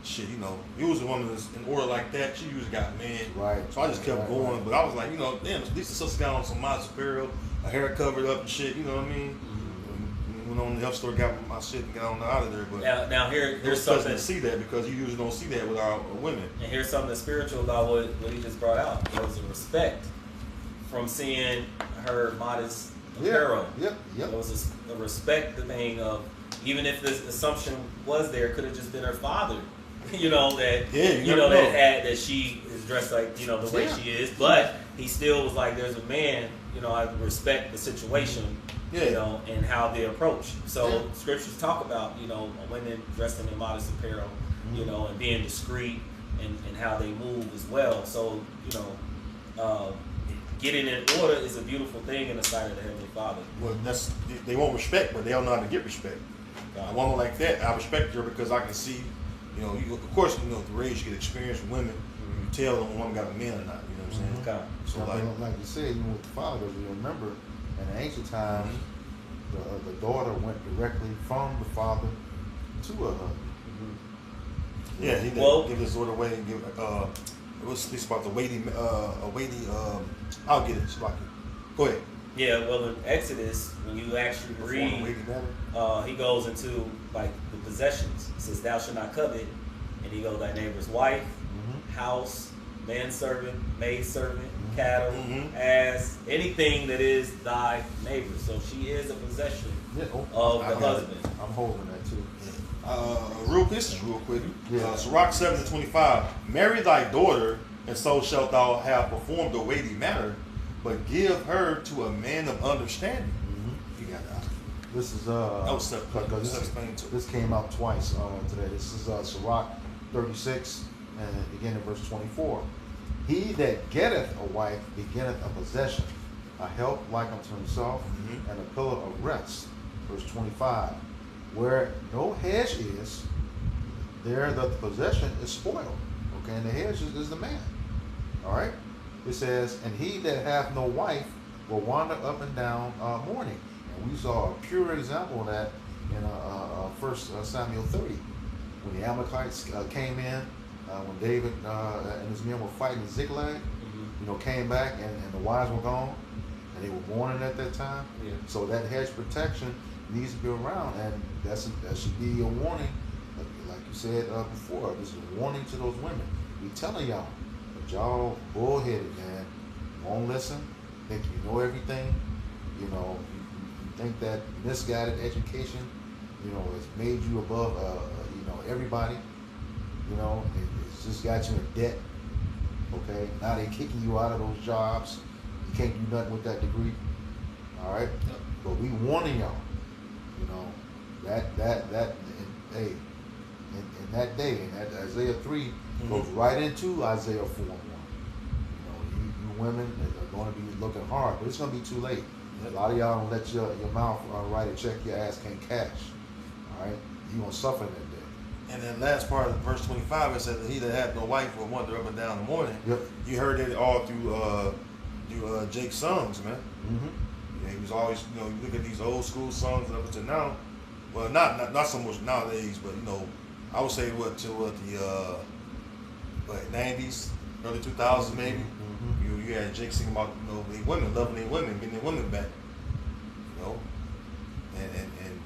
shit, you know, usually a woman that's in order like that, she usually got men. Right. So I just kept going, but I was like, you know, damn, at least the sister got on some Mazda Superior, her hair covered up and shit. You know what I mean? Went on the health store, got my shit, and got on out of there. But now here's something to see that because you usually don't see that with our women. And here's something that's spiritual about what he just brought out. There was a respect from seeing her modest apparel. Yep. There was a respect thing of, even if this assumption was there, could have just been her father. You know that that she is dressed like, you know, the way she is, but he still was like, there's a man, you know, I respect the situation You know, and how they approach. So scriptures talk about, you know, women dressing in modest apparel, you know, and being discreet and how they move as well. So, you know, getting in order is a beautiful thing in the sight of the Heavenly Father. Well, they want respect, but they don't know how to get respect. A woman like that, I respect her because I can see, you know, of course, you know, the age you get experience with women, you tell when a woman got a man or not. You know what I'm saying? Okay. So like you said, even with the father, you remember in the ancient times, the daughter went directly from the father to her husband. Yeah, he give his daughter away and give. It was speaks about the weighty. I'll get it. Slocky. Go ahead. Yeah, well, in Exodus, when you actually read, he goes into like the possessions. He says, "Thou shalt not covet," and he goes, "Thy neighbor's wife, house, manservant, maidservant, cattle, ass, anything that is thy neighbor." So she is a possession of the husband. I'm holding that too. This is real quick. Sirach 7:25. Marry thy daughter, and so shalt thou have performed a weighty matter, but give her to a man of understanding. You got that. This is this came out twice today. This is Sirach 36 and beginning verse 24. He that getteth a wife beginneth a possession, a help like unto himself, and a pillar of rest. Verse 25. Where no hedge is, there the possession is spoiled. Okay, and the hedge is the man. All right. It says, and he that hath no wife will wander up and down mourning. And we saw a pure example of that in 1 Samuel 30, when the Amalekites came in, when David and his men were fighting in Ziklag. You know, came back and the wives were gone, and they were mourning at that time. Yeah. So that hedge protection needs to be around, and that should be a warning, like you said before. This is a warning to those women. We telling y'all, but y'all bullheaded, man. Won't listen. Think you know everything. You know, you think that misguided education, you know, has made you above, you know, everybody. You know, it's just got you in debt. Okay, now they kicking you out of those jobs. You can't do nothing with that degree. All right, but we warning y'all. You know, in that day, and that Isaiah 3 goes right into Isaiah 4:1. You know, you women are going to be looking hard, but it's going to be too late. A lot of y'all don't let your mouth write a check your ass can't cash. All right, you're going to suffer that day. And then last part of verse 25, it said that he that hath no wife will wander up and down in the morning. Yep. You heard that all through Jake's songs, man. Yeah, he was always, you know, you look at these old school songs up until now. Well, not so much nowadays, but you know, I would say the 90s, early 2000s maybe. You had Jake singing about, you know, they women loving their women, getting their women back. You know, and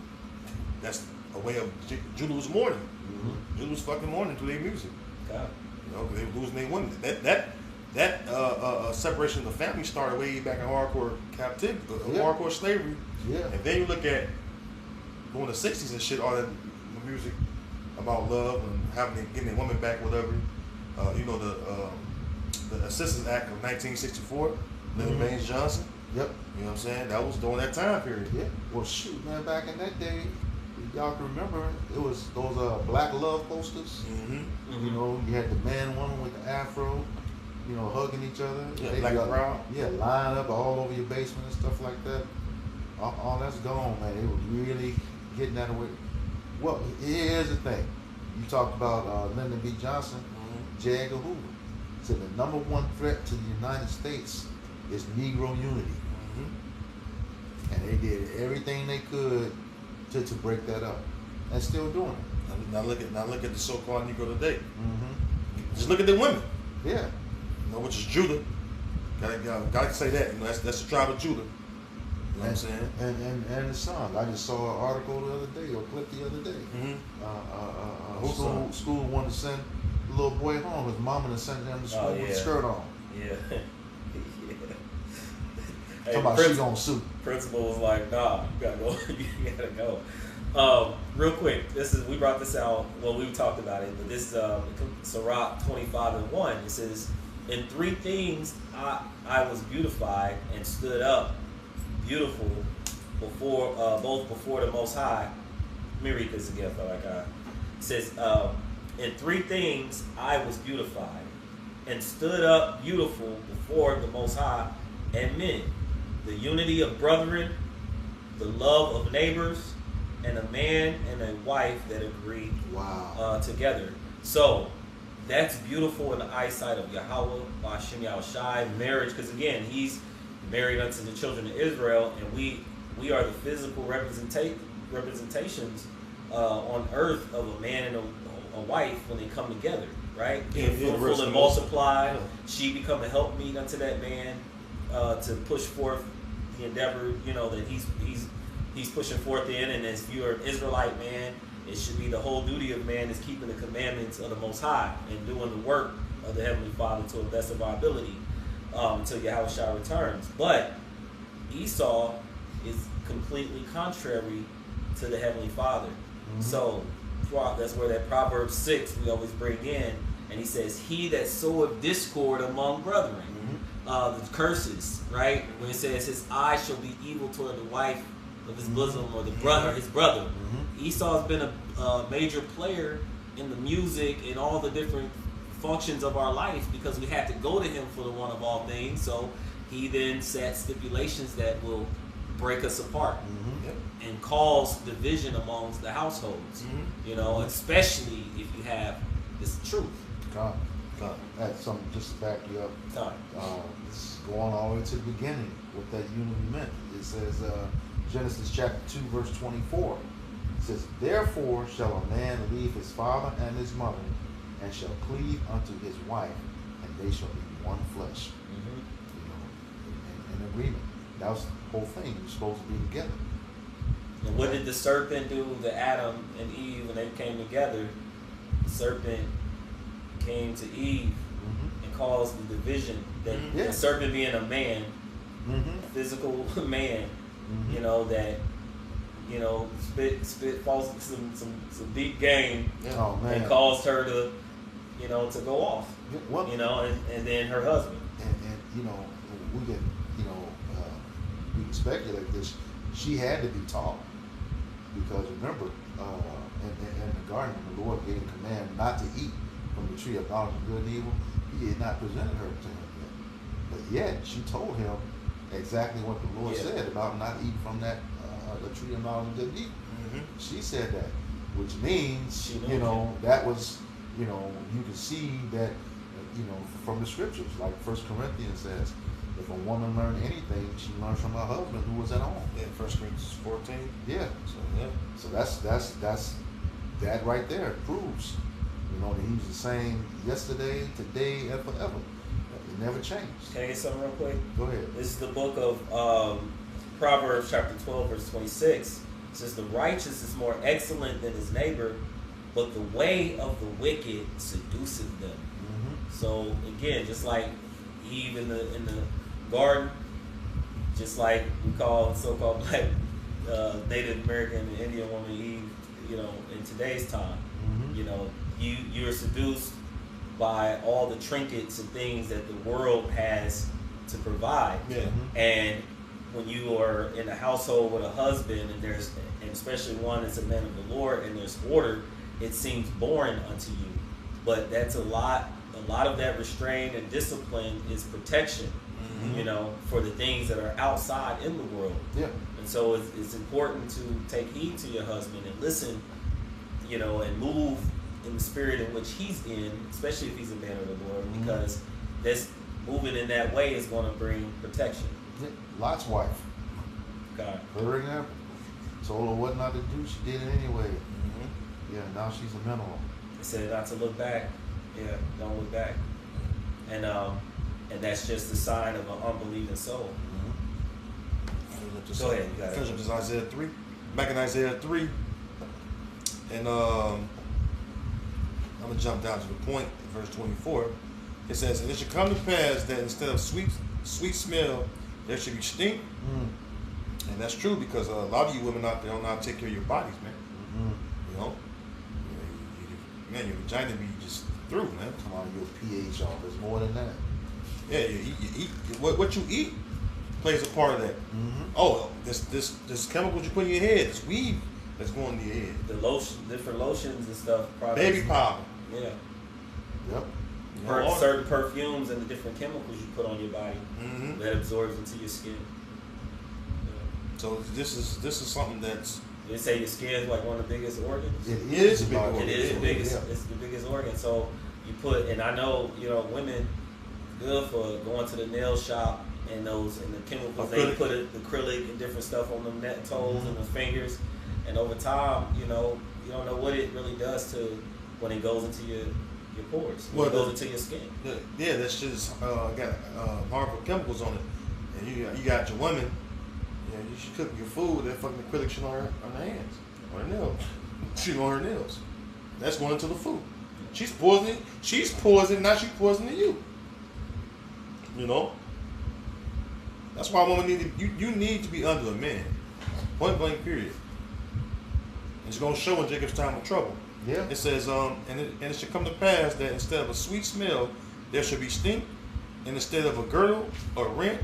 that's a way of Judah was mourning. Judah was fucking mourning to their music. God. You know, they were losing their women. That separation of the family started way back in hardcore captivity, hardcore slavery. Yeah. And then you look at during the 60s and shit, all that music about love and getting their women back, whatever. You know, the Assistance Act of 1964, Lyndon Baines Johnson. Yep. You know what I'm saying? That was during that time period. Yeah. Well, shoot, man, back in that day, y'all can remember, it was those black love posters. You know, you had the man, woman with the afro, you know, hugging each other. Yeah, black and brown. Yeah, lying up all over your basement and stuff like that. All that's gone, man. They were really getting that away. Well, here's the thing. You talked about Lyndon B. Johnson, J. Edgar Hoover. So the number one threat to the United States is Negro unity. And they did everything they could to break that up. And still doing it. Now look at the so-called Negro today. Just look at the women. Yeah. You know, which is Judah. Gotta say that. You know, that's the tribe of Judah. You know what I'm saying? And the song. I just saw an article the other day, or a clip the other day. School wanted to send the little boy home. His mama had sent him to school with a skirt on. Yeah. Talking about she gonna sue. Principal was like, nah, you gotta go. You gotta go. Real quick, we brought this out. Well, we talked about it, but this Sirach 25:1. It says, "In three things I was beautified and stood up, beautiful before both before the Most High. Let me read this again, like it says, in 3 things I was beautified, and stood up beautiful before the Most High and men: the unity of brethren, the love of neighbors, and a man and a wife that agree together. So that's beautiful in the eyesight of Yahweh, Hashem Yahushai, marriage, because again, he's married unto the children of Israel, and we are the physical representations on earth of a man and a wife when they come together, right? Being fruitful and multiply. She become a helpmeet unto that man to push forth the endeavor, that he's pushing forth in. And as you're an Israelite man, it should be the whole duty of man is keeping the commandments of the Most High and doing the work of the Heavenly Father to the best of our ability until Yahushua returns. But Esau is completely contrary to the Heavenly Father. Mm-hmm. So that's where that Proverbs 6 we always bring in, and he says, "He that soweth discord among brethren," the curses, right? When it says, "His eye shall be evil toward the wife of his bosom," or the brother, his brother. Mm-hmm. Esau has been a major player in the music and all the different functions of our life because we had to go to him for the one of all things. So he then set stipulations that will break us apart and cause division amongst the households. Especially if you have this truth. God. That's something just to back you up. This is going all the way to the beginning, what that unity meant. It says, Genesis chapter 2, verse 24. It says, "Therefore shall a man leave his father and his mother, and shall cleave unto his wife, and they shall be one flesh." In agreement. That was the whole thing. You're supposed to be together. And what did the serpent do to Adam and Eve when they came together? The serpent came to Eve and caused the division. That the serpent being a man, a physical man, that spit falls some deep game and caused her to to go off. And then her husband. And we can we can speculate this. She had to be taught, because remember, in the garden, the Lord gave a command not to eat from the tree of knowledge of good and evil. He had not presented her to him yet, but yet she told him exactly what the Lord said about not eating from that the tree of knowledge of good and evil. She said that, which means that was you can see that from the scriptures, like 1 Corinthians says, if a woman learned anything, she learned from her husband who was at home. 1 Corinthians 14. Yeah. So that's that right there proves, that he was the same yesterday, today, and forever. It never changed. Can I get something real quick? Go ahead. This is the book of Proverbs chapter 12, verse 26. It says, "The righteous is more excellent than his neighbor, but the way of the wicked seduceth them." So again, just like Eve in the garden, just like we call so-called black Native American and Indian woman Eve, in today's time, you are seduced by all the trinkets and things that the world has to provide. And when you are in a household with a husband, and especially one that's a man of the Lord, and there's order, it seems boring unto you. But that's a lot of that restraint and discipline is protection, for the things that are outside in the world. And so it's important to take heed to your husband and listen, and move in the spirit in which he's in, especially if he's a man of the Lord, because that's moving in that way is going to bring protection. Lot's wife. God. Her example. Told her what not to do, she did it anyway. Yeah, now she's a mineral. It said not to look back. Yeah, don't look back. And that's just a sign of an unbelieving soul. Go ahead. Finish up this Isaiah 3. Back in Isaiah 3. And I'm going to jump down to the point, verse 24. It says, "And it shall come to pass that instead of sweet smell, there should be stink." And that's true, because a lot of you women out there don't know how to take care of your bodies, man. Man, your vagina be just through, man. Come on, your pH off. It's more than that. Yeah, you eat what you eat plays a part of that. Oh, this chemicals you put in your head, this weed that's going to your head. The lotion, different lotions and stuff. Products. Baby powder. Yeah. Yep. Certain perfumes and the different chemicals you put on your body that absorbs into your skin. Yeah. So this is something that's. They say your skin is like one of the biggest organs. It is big. It is the biggest. It's the biggest organ. So you put, and I know women good for going to the nail shop and the chemicals. They put acrylic and different stuff on the toes and the fingers, and over time, you don't know what it really does to when it goes into your pores. When it goes into your skin. Yeah, that shit is got harmful chemicals on it, and you got your woman. You should cook your food. That fucking acrylic shit on her hands, on her nails. Shit on her nails. That's going into the food. She's poisoning. She's poisoning. Now she's poisoning you. That's why women need to. You need to be under a man. Point blank. Period. It's gonna show in Jacob's time of trouble. Yeah. It says and it should come to pass that instead of a sweet smell, there should be stink, and instead of a girdle or rent.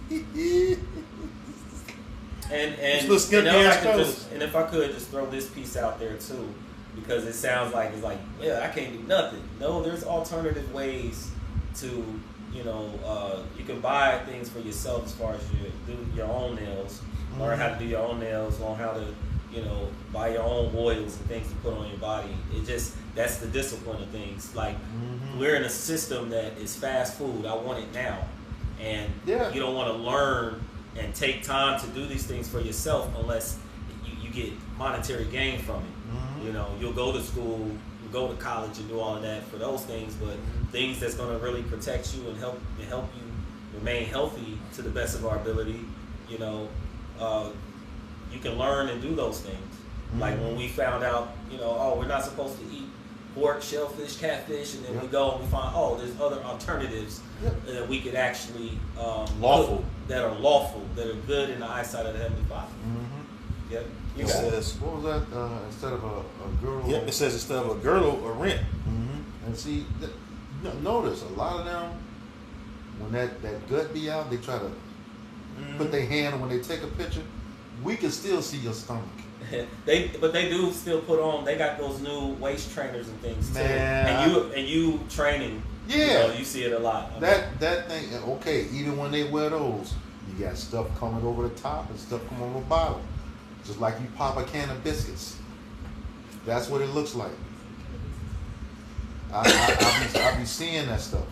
And if I could just throw this piece out there too, because it sounds like I can't do nothing. No, there's alternative ways to you can buy things for yourself as far as you do your own nails, learn how to do your own nails, learn how to buy your own oils and things to put on your body. That's the discipline of things. Like we're in a system that is fast food. I want it now. And you don't want to learn and take time to do these things for yourself unless you get monetary gain from it. You'll go to school, you go to college and do all of that for those things, but things that's going to really protect you and help you remain healthy to the best of our ability, you can learn and do those things. Like when we found out, we're not supposed to eat pork, shellfish, catfish, and then we go and we find, there's other alternatives that we could actually lawful, that are lawful, that are good in the eyesight of the Heavenly Father. Yep. It says, what was that? Instead of a girdle. Yep. It says instead of a girdle, a rent. And see, notice a lot of them when that gut be out, they try to put their hand when they take a picture. We can still see your stomach. They do still put on. They got those new waist trainers and things too. Man, and you training. Yeah, you see it a lot. That thing. Okay, even when they wear those, you got stuff coming over the top and stuff coming over the bottom, just like you pop a can of biscuits. That's what it looks like. I be seeing that stuff.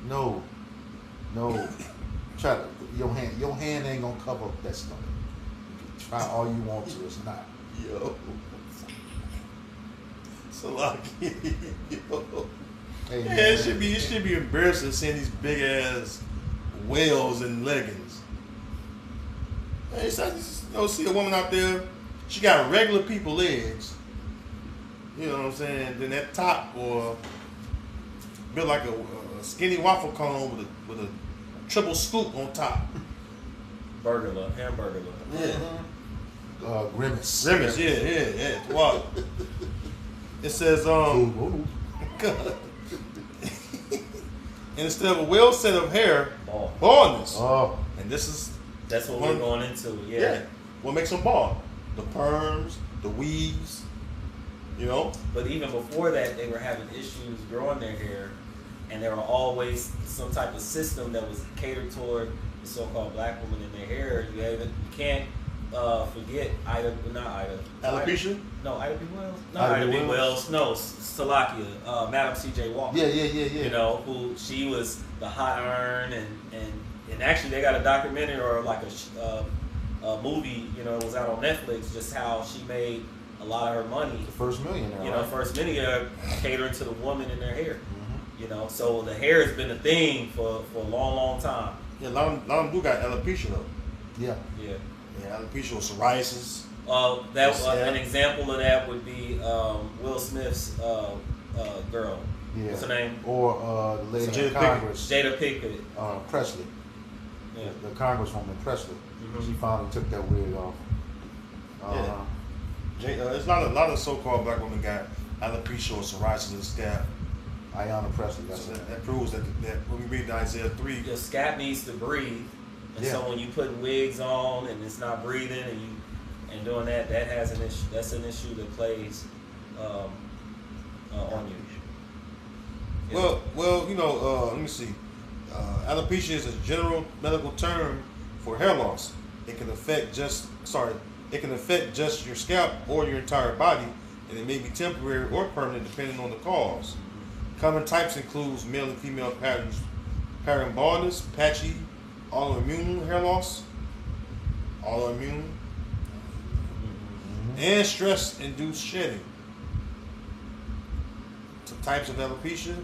No. Try to your hand ain't gonna cover up that stuff. Try all you want to, it's not. Yo. So lucky. Yo. Hey, man, it should be embarrassing seeing these big ass whales in leggings. Hey, see a woman out there, she got regular people legs. You know what I'm saying? Then that top or built like a skinny waffle cone with a triple scoop on top. Hamburger. Yeah. Grimace. Yeah. What? It says and instead of a well set of hair, baldness. Oh. And that's what we're going into. Yeah. What makes them bald? The perms, the weaves. But even before that, they were having issues growing their hair, and there were always some type of system that was catered toward the so-called black woman in their hair. You can't forget Alopecia? No, Ida B. Wells. No, Ida B. Wells. No, Salakia. Madam C.J. Walker. Yeah. Who she was the hot iron, and actually they got a documentary or like a movie. It was out on Netflix. Just how she made a lot of her money. The first millionaire. First millionaire catering to the woman in their hair. So the hair has been a thing for a long time. Yeah, a lot of them do got alopecia though. Yeah, alopecia or psoriasis. An example of that would be Will Smith's girl. Yeah. What's her name? Or the lady in Congress. Jada Pinkett. Presley. Yeah. The Congresswoman Presley. She finally took that wig off. It's not a lot of so-called black women got alopecia or psoriasis. It's got Ayanna Presley. That's So it. that proves that when we read Isaiah 3, Your scalp needs to breathe, and Yeah. so when you put wigs on and it's not breathing and doing that has an issue. That's an issue that plays on you. Yeah. well, you know, let me see. Alopecia is a general medical term for hair loss. It can affect just your scalp or your entire body, and it may be temporary or permanent depending on the cause. Common types includes male and female pattern baldness, patchy, autoimmune hair loss, and stress-induced shedding. Some types of alopecia: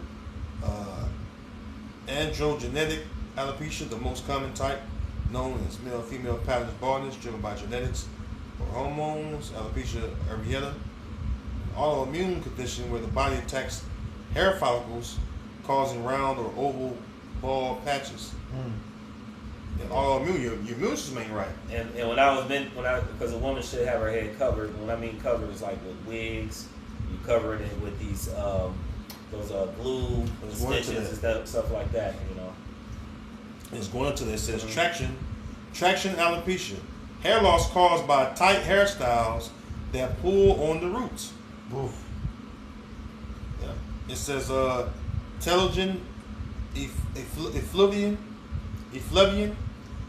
androgenetic alopecia, the most common type, known as male-female pattern baldness, driven by genetics or hormones. Alopecia areata, an autoimmune condition where the body attacks hair follicles, causing round or oval bald patches. And autoimmune, your immune system ain't right. And because a woman should have her head covered. When I mean covered, it's like with wigs. You covering it with these those glue stitches and stuff like that. You know. It's going into this. It says traction alopecia, hair loss caused by tight hairstyles that pull on the roots. Oof. Yeah. It says telogen effluvian,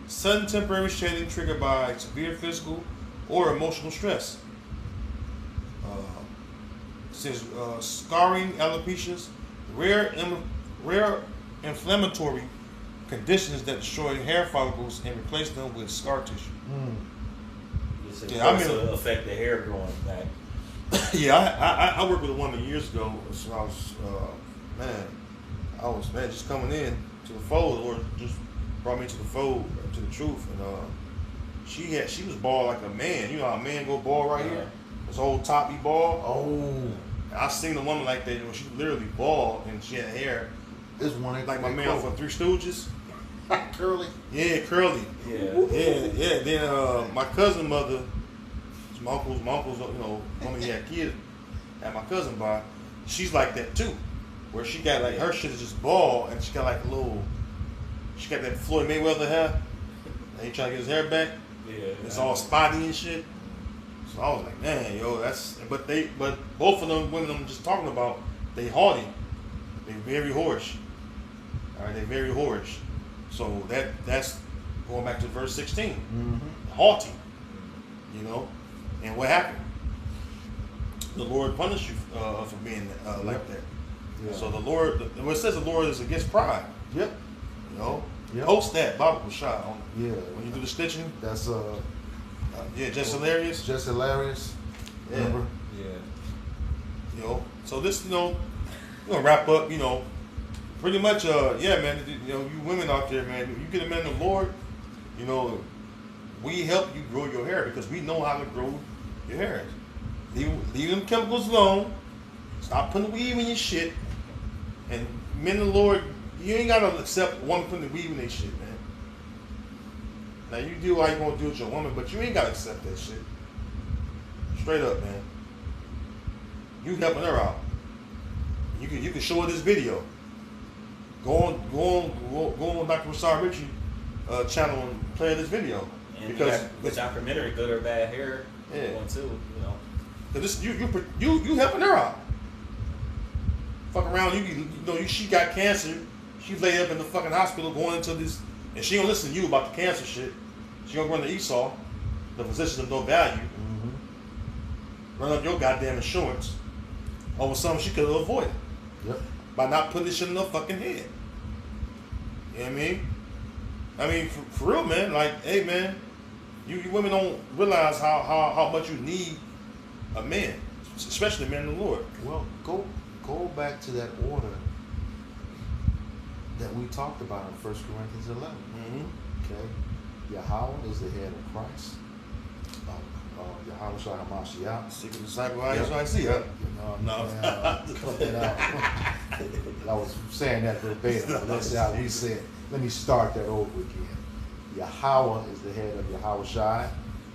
sudden temporary shedding triggered by severe physical or emotional stress. It says scarring alopecias, rare inflammatory conditions that destroy hair follicles and replace them with scar tissue. To affect the hair growing back. Yeah, I worked with a woman years ago. So I was just coming in to the fold, or just brought me to the fold, to the truth, and she was bald like a man. You know how a man go bald right here? His whole top be bald. Oh. I seen a woman like that. You know, she literally bald and she had hair. This one like my man from Three Stooges. Curly. Yeah, curly. Yeah. Then my cousin mother, my uncle's, you know, woman he had kids, had my cousin by. She's like that too, where she got like her shit is just bald, and she got like she got that Floyd Mayweather hair, and he trying to get his hair back. Yeah. It's all spotty and shit. So I was like, man, yo, but both of them women I'm just talking about, they haughty. They very whorish. All right, they very whorish. So that's going back to verse 16. Haughty. You know? And what happened? The Lord punished you for being like that. Yeah. So the Lord, it says the Lord is against pride. Yep. You know? Yep. Post that Bible shot on. Yeah. When you do the stitching. That's just hilarious. Just hilarious. Yeah. Remember? Yeah. You know. So this, you know, we're gonna wrap up. You know, pretty much. Yeah, man. You know, you women out there, man. You get a man in the Lord. You know, we help you grow your hair because we know how to grow your hair. Leave them chemicals alone. Stop putting weave in your shit. And men in the Lord, you ain't gotta accept a woman putting the weave in their shit, man. Now you do how you gonna do with your woman, but you ain't gotta accept that shit. Straight up, man. You helping her out. You can show her this video. Go on Dr. Rasar Ritchie channel and play this video. And because the documentary, Good or Bad Hair, one too, you know. Cause you helping her out. Fuck around, she got cancer. She laid up in the fucking hospital going into this, and she don't listen to you about the cancer shit. She gonna run to Esau, the physician of no value. Run up your goddamn insurance over something she could have avoided. Yep. By not putting this shit in her fucking head. You know what I mean? I mean, for real, man. Like, hey, man, you women don't realize how much you need a man, especially a man in the Lord. Well, go back to that order that we talked about in 1 Corinthians 11. Okay, Yahweh is the head of Christ. Yahweh Shai HaMashiach. Secret disciple, I see, huh? No. Cut that out. I was saying that verbatim. Let's see how we said. Let me start that over again. Yahweh is the head of Yahweh Shai.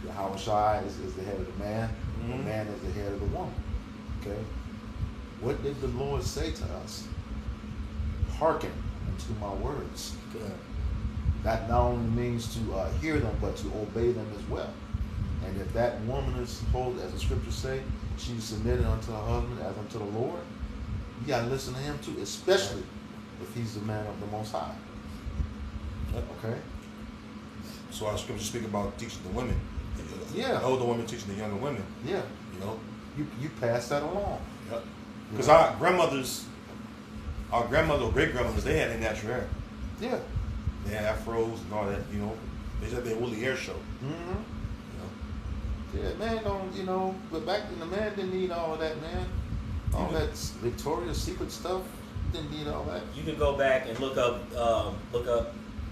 Yahweh Shai is the head of the man. The man is the head of the woman. Okay? What did the Lord say to us? hearken unto my words. Good. That not only means to hear them, but to obey them as well. And if that woman is supposed, as the scriptures say, she's submitted unto her husband as unto the Lord, you got to listen to him too, especially if he's the man of the Most High. Okay? So our scriptures speak about teaching the women. Yeah. The older women teaching the younger women. Yeah. You know? You pass that along. Yep. Because our grandmother or great grandmothers, they had their natural hair. Yeah. They had afros and all that, you know. They just had their woolly hair show. Mm-hmm. You know? Yeah, man don't, you know, but back then the man didn't need all of that, man. All that Victoria's Secret stuff, didn't need all that. You can go back and look up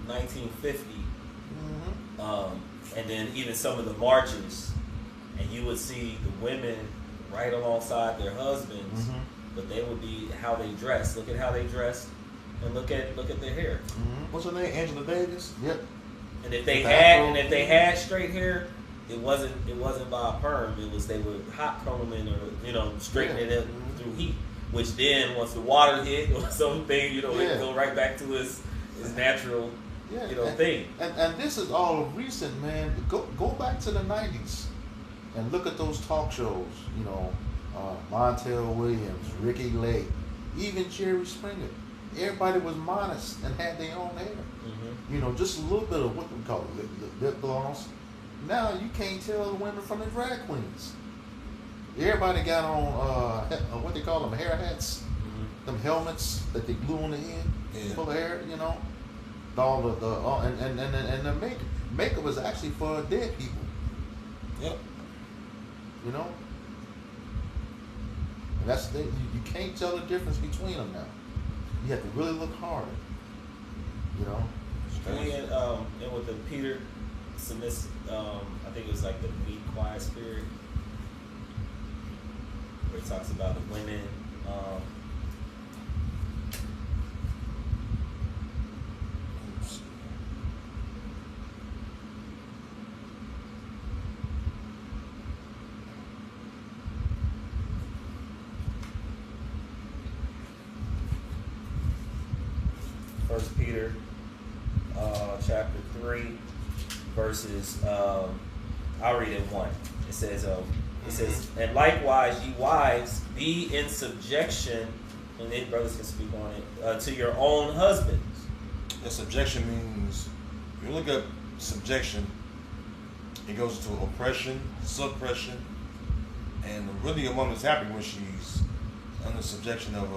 1950, and then even some of the marches, and you would see the women right alongside their husbands, but they would be how they dress. Look at how they dress, and look at their hair. What's her name? Angela Davis? Yep. And if they had straight hair, it wasn't by a perm. It was they were hot combing or straightening it up through heat. Which then once the water hit or something, it would go right back to his natural thing. And this is all recent, man. Go back to the 90s and look at those talk shows. Montel Williams, Ricky Lake, even Jerry Springer. Everybody was modest and had their own hair. Just a little bit of what we call it, lip gloss. Now you can't tell the women from the drag queens. Everybody got on what they call them, hair hats, them helmets that they glue on the head, full of hair. All and the makeup was actually for dead people. Yep. And that's the thing. You can't tell the difference between them now. You have to really look hard. And with the Peter Smith, I think it was like the meek, quiet spirit, where he talks about the women. First Peter, chapter 3, verses. I'll read it 1. It says, and likewise, ye wives, be in subjection, and then brothers can speak on it, to your own husbands. And subjection means, if you look up subjection, it goes to oppression, suppression, and really a woman's happy when she's under subjection of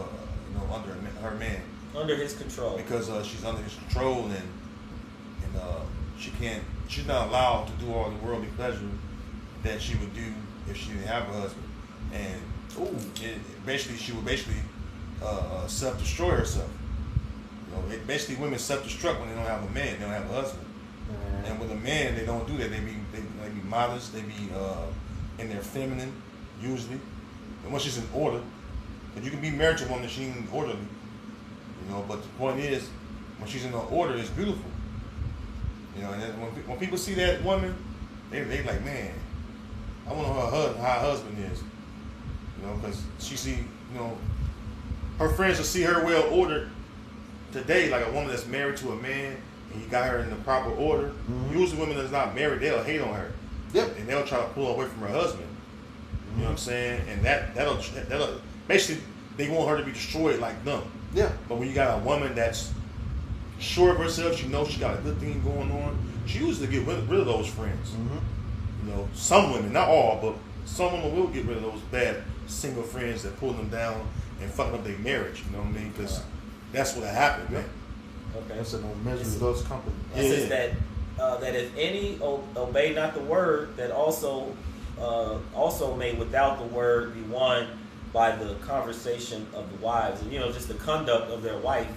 under her man. Under his control. Because she's under his control and she's not allowed to do all the worldly pleasure that she would do if she didn't have a husband. And she would self-destroy herself. Basically women self-destruct when they don't have a man, they don't have a husband. And with a man, they don't do that. They be modest, they be in their feminine, usually. And when she's in order, but you can be married to a woman that she ain't orderly. But the point is, when she's in the order, it's beautiful. And then when people see that woman, they like, man, I want to know how her husband is. Because she see, her friends will see her well ordered today, like a woman that's married to a man, and you got her in the proper order. Usually women that's not married, they'll hate on her. Yep. And they'll try to pull her away from her husband. You know what I'm saying? And that'll basically, they want her to be destroyed like them. Yeah. But when you got a woman that's sure of herself, she knows she got a good thing going on, she usually get rid of those friends. Some women, not all, but some women will get rid of those bad single friends that pull them down and fucking up their marriage. You know what I mean? Because that's what happened, man. Okay. That's a misery loves company. It says that if any obey not the word, that also may without the word be won by the conversation of the wives, and just the conduct of their wife.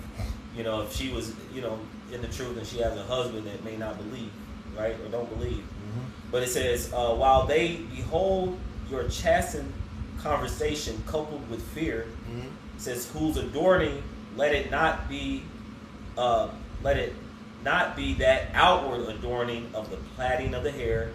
If she was in the truth and she has a husband that may not believe, right, or don't believe. But it says, while they behold your chastened conversation coupled with fear, it says, whose adorning let it not be that outward adorning of the plaiting of the hair,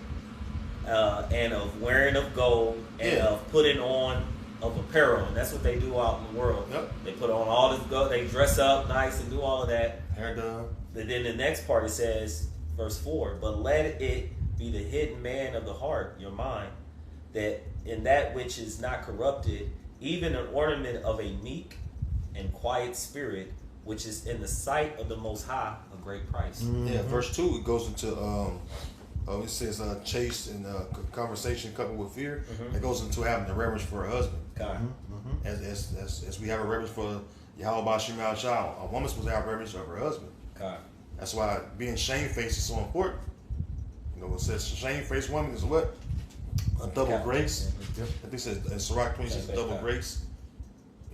and of wearing of gold, and of putting on of apparel, and that's what they do out in the world. Yep. They put on all this go, they dress up nice and do all of that. Hair done. But then the next part it says, verse 4, but let it be the hidden man of the heart, your mind, that in that which is not corrupted, even an ornament of a meek and quiet spirit, which is in the sight of the Most High a great price. Yeah, verse 2, it goes into, it says, chaste and conversation coupled with fear. It goes into having the reverence for her husband. God. As we have a reverence for Yahweh Bashim Al-Shah, a woman's supposed to have reverence of her husband. God. That's why being shamefaced is so important. You know, it says shamefaced woman is what? A double grace. I think it says in Sirach 26, a double grace.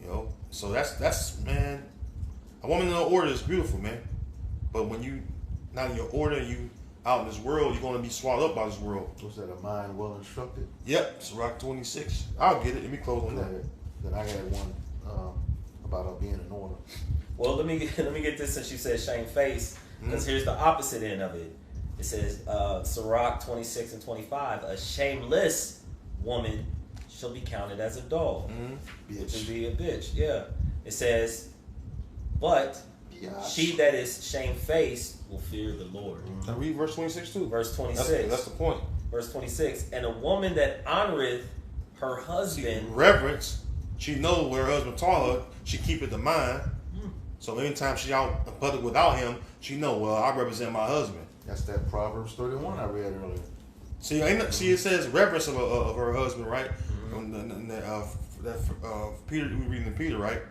You know, so that's man, a woman in the order is beautiful, man. But when you not in your order, you out in this world, you're going to be swallowed up by this world. Was that a mind well instructed? Yep, Sirach 26. I'll get it. Let me close on that. Then I had one about her being in order. Well, let me get this since you said shamefaced, because here's the opposite end of it. It says, Sirach 26 and 25, a shameless woman shall be counted as a dog, which would be a bitch. Yeah. It says, but she that is shamefaced will fear the Lord. Now read verse 26 too. Verse 26. That's the point. Verse 26, and a woman that honoreth her husband. Reverence. She knows what her husband taught her. She keep it to mind. So anytime she out in public without him, she know, well, I represent my husband. That's that Proverbs 31 I read earlier. See, it says reverence of her husband, right? Peter, we reading in Peter, right?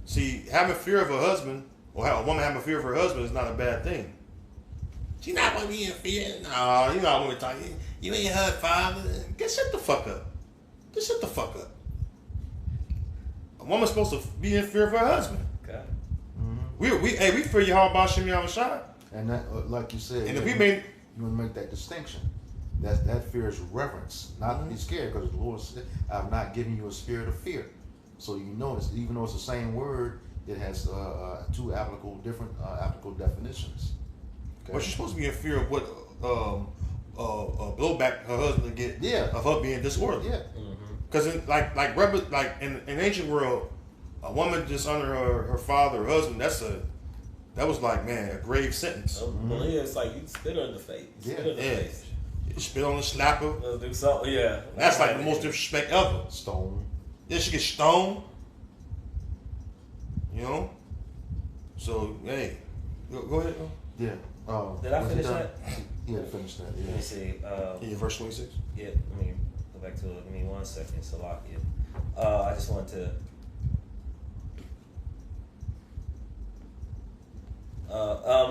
See, having fear of her husband, or a woman having fear of her husband is not a bad thing. She not going to be in fear. No, you know what I'm talking. You ain't her father. Shut the fuck up. Just shut the fuck up. A woman's supposed to be in fear of her husband. Okay. We fear Yahweh Bashim Yahushua. And that, like you said, And if we you made, want to make that distinction. That fear is reverence, not to be scared, because the Lord said, "I've not given you a spirit of fear." So you notice, even though it's the same word, it has two different applicable definitions. Okay? well, she's supposed to be in fear of what blowback her husband get. Yeah. Of her being disorderly. Yeah. Because like in the ancient world, a woman dishonor her father or husband. That was like, man, a grave sentence. Well, yeah, it's like you spit her in the face. You spit her in the face. You spit on the slapper. Let's do something. Yeah. That's like the most disrespect ever. Stone. Yeah, she gets stoned. You know. So hey, go ahead. Yeah. Did I was it finish done? that? Yeah, finish that. Let me Yeah. see. Yeah, verse 26. Yeah, let me go back to it. Give me 1 second, Salakia. I just wanted to.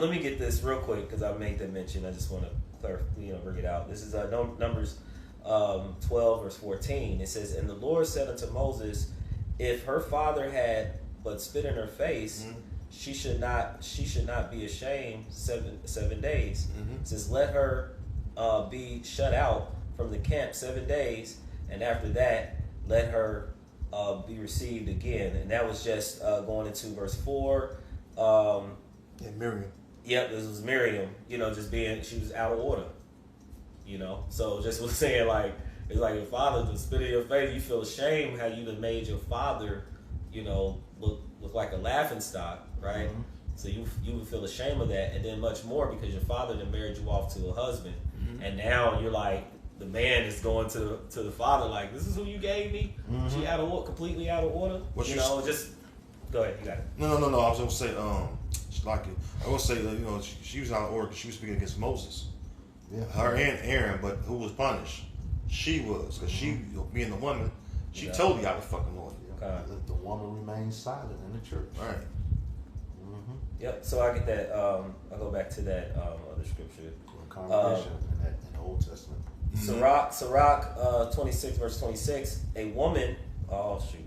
Let me get this real quick because I made that mention. I just want to clarify, bring it out. This is Numbers 12, verse 14. It says, "And the Lord said unto Moses, if her father had but spit in her face, she should not be ashamed 7 days. It says, let her be shut out from the camp 7 days, and after that, let her be received again." And that was just going into verse 4. Yeah, Miriam. Yep, this was Miriam. Just she was out of order. So just was saying it's like your father just spit in your face. You feel ashamed how you done made your father, look like a laughing stock, right? So you would feel ashamed of that, and then much more because your father then married you off to a husband, and now you're like the man is going to the father like, this is who you gave me. She out of order, completely out of order. Just go ahead, you got it. No. I was gonna say, I was gonna say, she was out of order because she was speaking against Moses. Yeah. Her and Aaron, but who was punished? She was, because she, being the woman, she totally out of fucking order. Let the woman remain silent in the church. Right. Yep. So I get that. I'll go back to that other scripture. Congregation in the Old Testament. Sirach 26 verse 26. A woman. Oh shoot.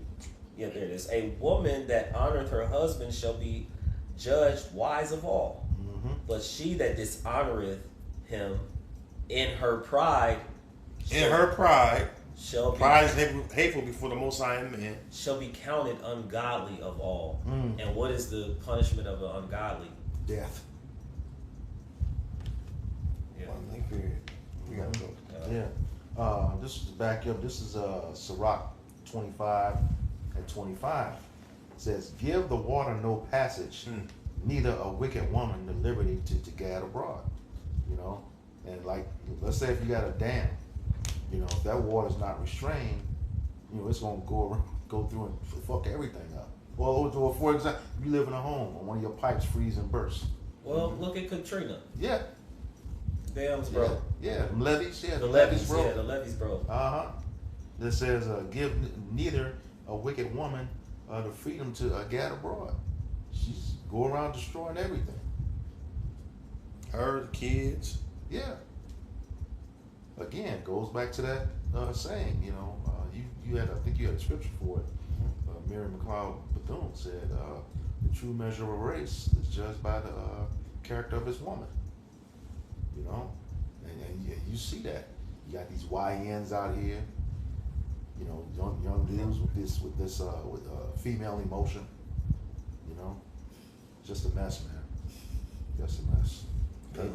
Yeah, there it is. A woman that honoreth her husband shall be judged wise of all. But she that dishonoreth him in her pride. Pride is hateful before the Most High man. Shall be counted ungodly of all. And what is the punishment of an ungodly? Death. Yeah. We gotta go. Yeah. This is back up. This is Sirach 25 and 25. It says, give the water no passage, neither a wicked woman the liberty to gad abroad. You know, and like, let's say if you got a dam, you know, if that water's not restrained, you know, it's gonna go through and fuck everything up. Or for example, you live in a home and one of your pipes freeze and burst. Well, look at Katrina. Yeah. Dams broke. Yeah, levees. Yeah, The levees broke. Yeah, the levees broke. That says, give neither a wicked woman the freedom to gad abroad. She's go around destroying everything. Her, the kids. Yeah. Again, goes back to that saying. You know, you had, I think you had a scripture for it. Mary McLeod Bethune said, "The true measure of a race is judged by the character of its woman." You know, and you see that. You got these YNs out here. You know, young dudes with this female emotion. You know, just a mess, man. Just a mess. Okay.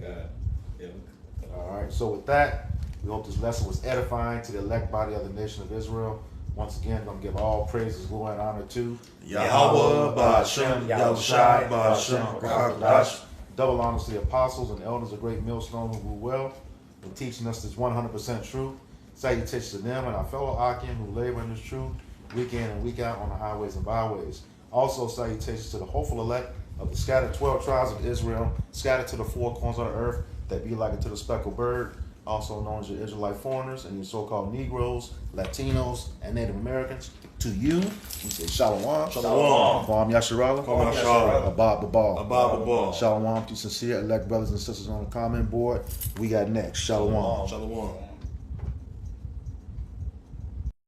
Yeah. All right. So with that, we hope this lesson was edifying to the elect body of the nation of Israel. Once again, I'm going to give all praises, glory, and honor to Yahweh, Ba'ashem, Yahushai, Ba'ashem, Rakadash. Double honors to the apostles and elders of Great Millstone who rule well in teaching us this 100% truth. Salutations to them and our fellow Akim who labor in this truth week in and week out on the highways and byways. Also, salutations to the hopeful elect of the scattered 12 tribes of Israel, scattered to the four corners of the earth, that be like unto the speckled bird, also known as your Israelite foreigners and your so-called Negroes, Latinos, and Native Americans. To you, we say Shalom. Shalom. Kwam Yasharala. Kwam Yasharala. Abab Babal. Abab Babal. Shalom to sincere elect brothers and sisters on the comment board. We got next. Shalom. Shalom.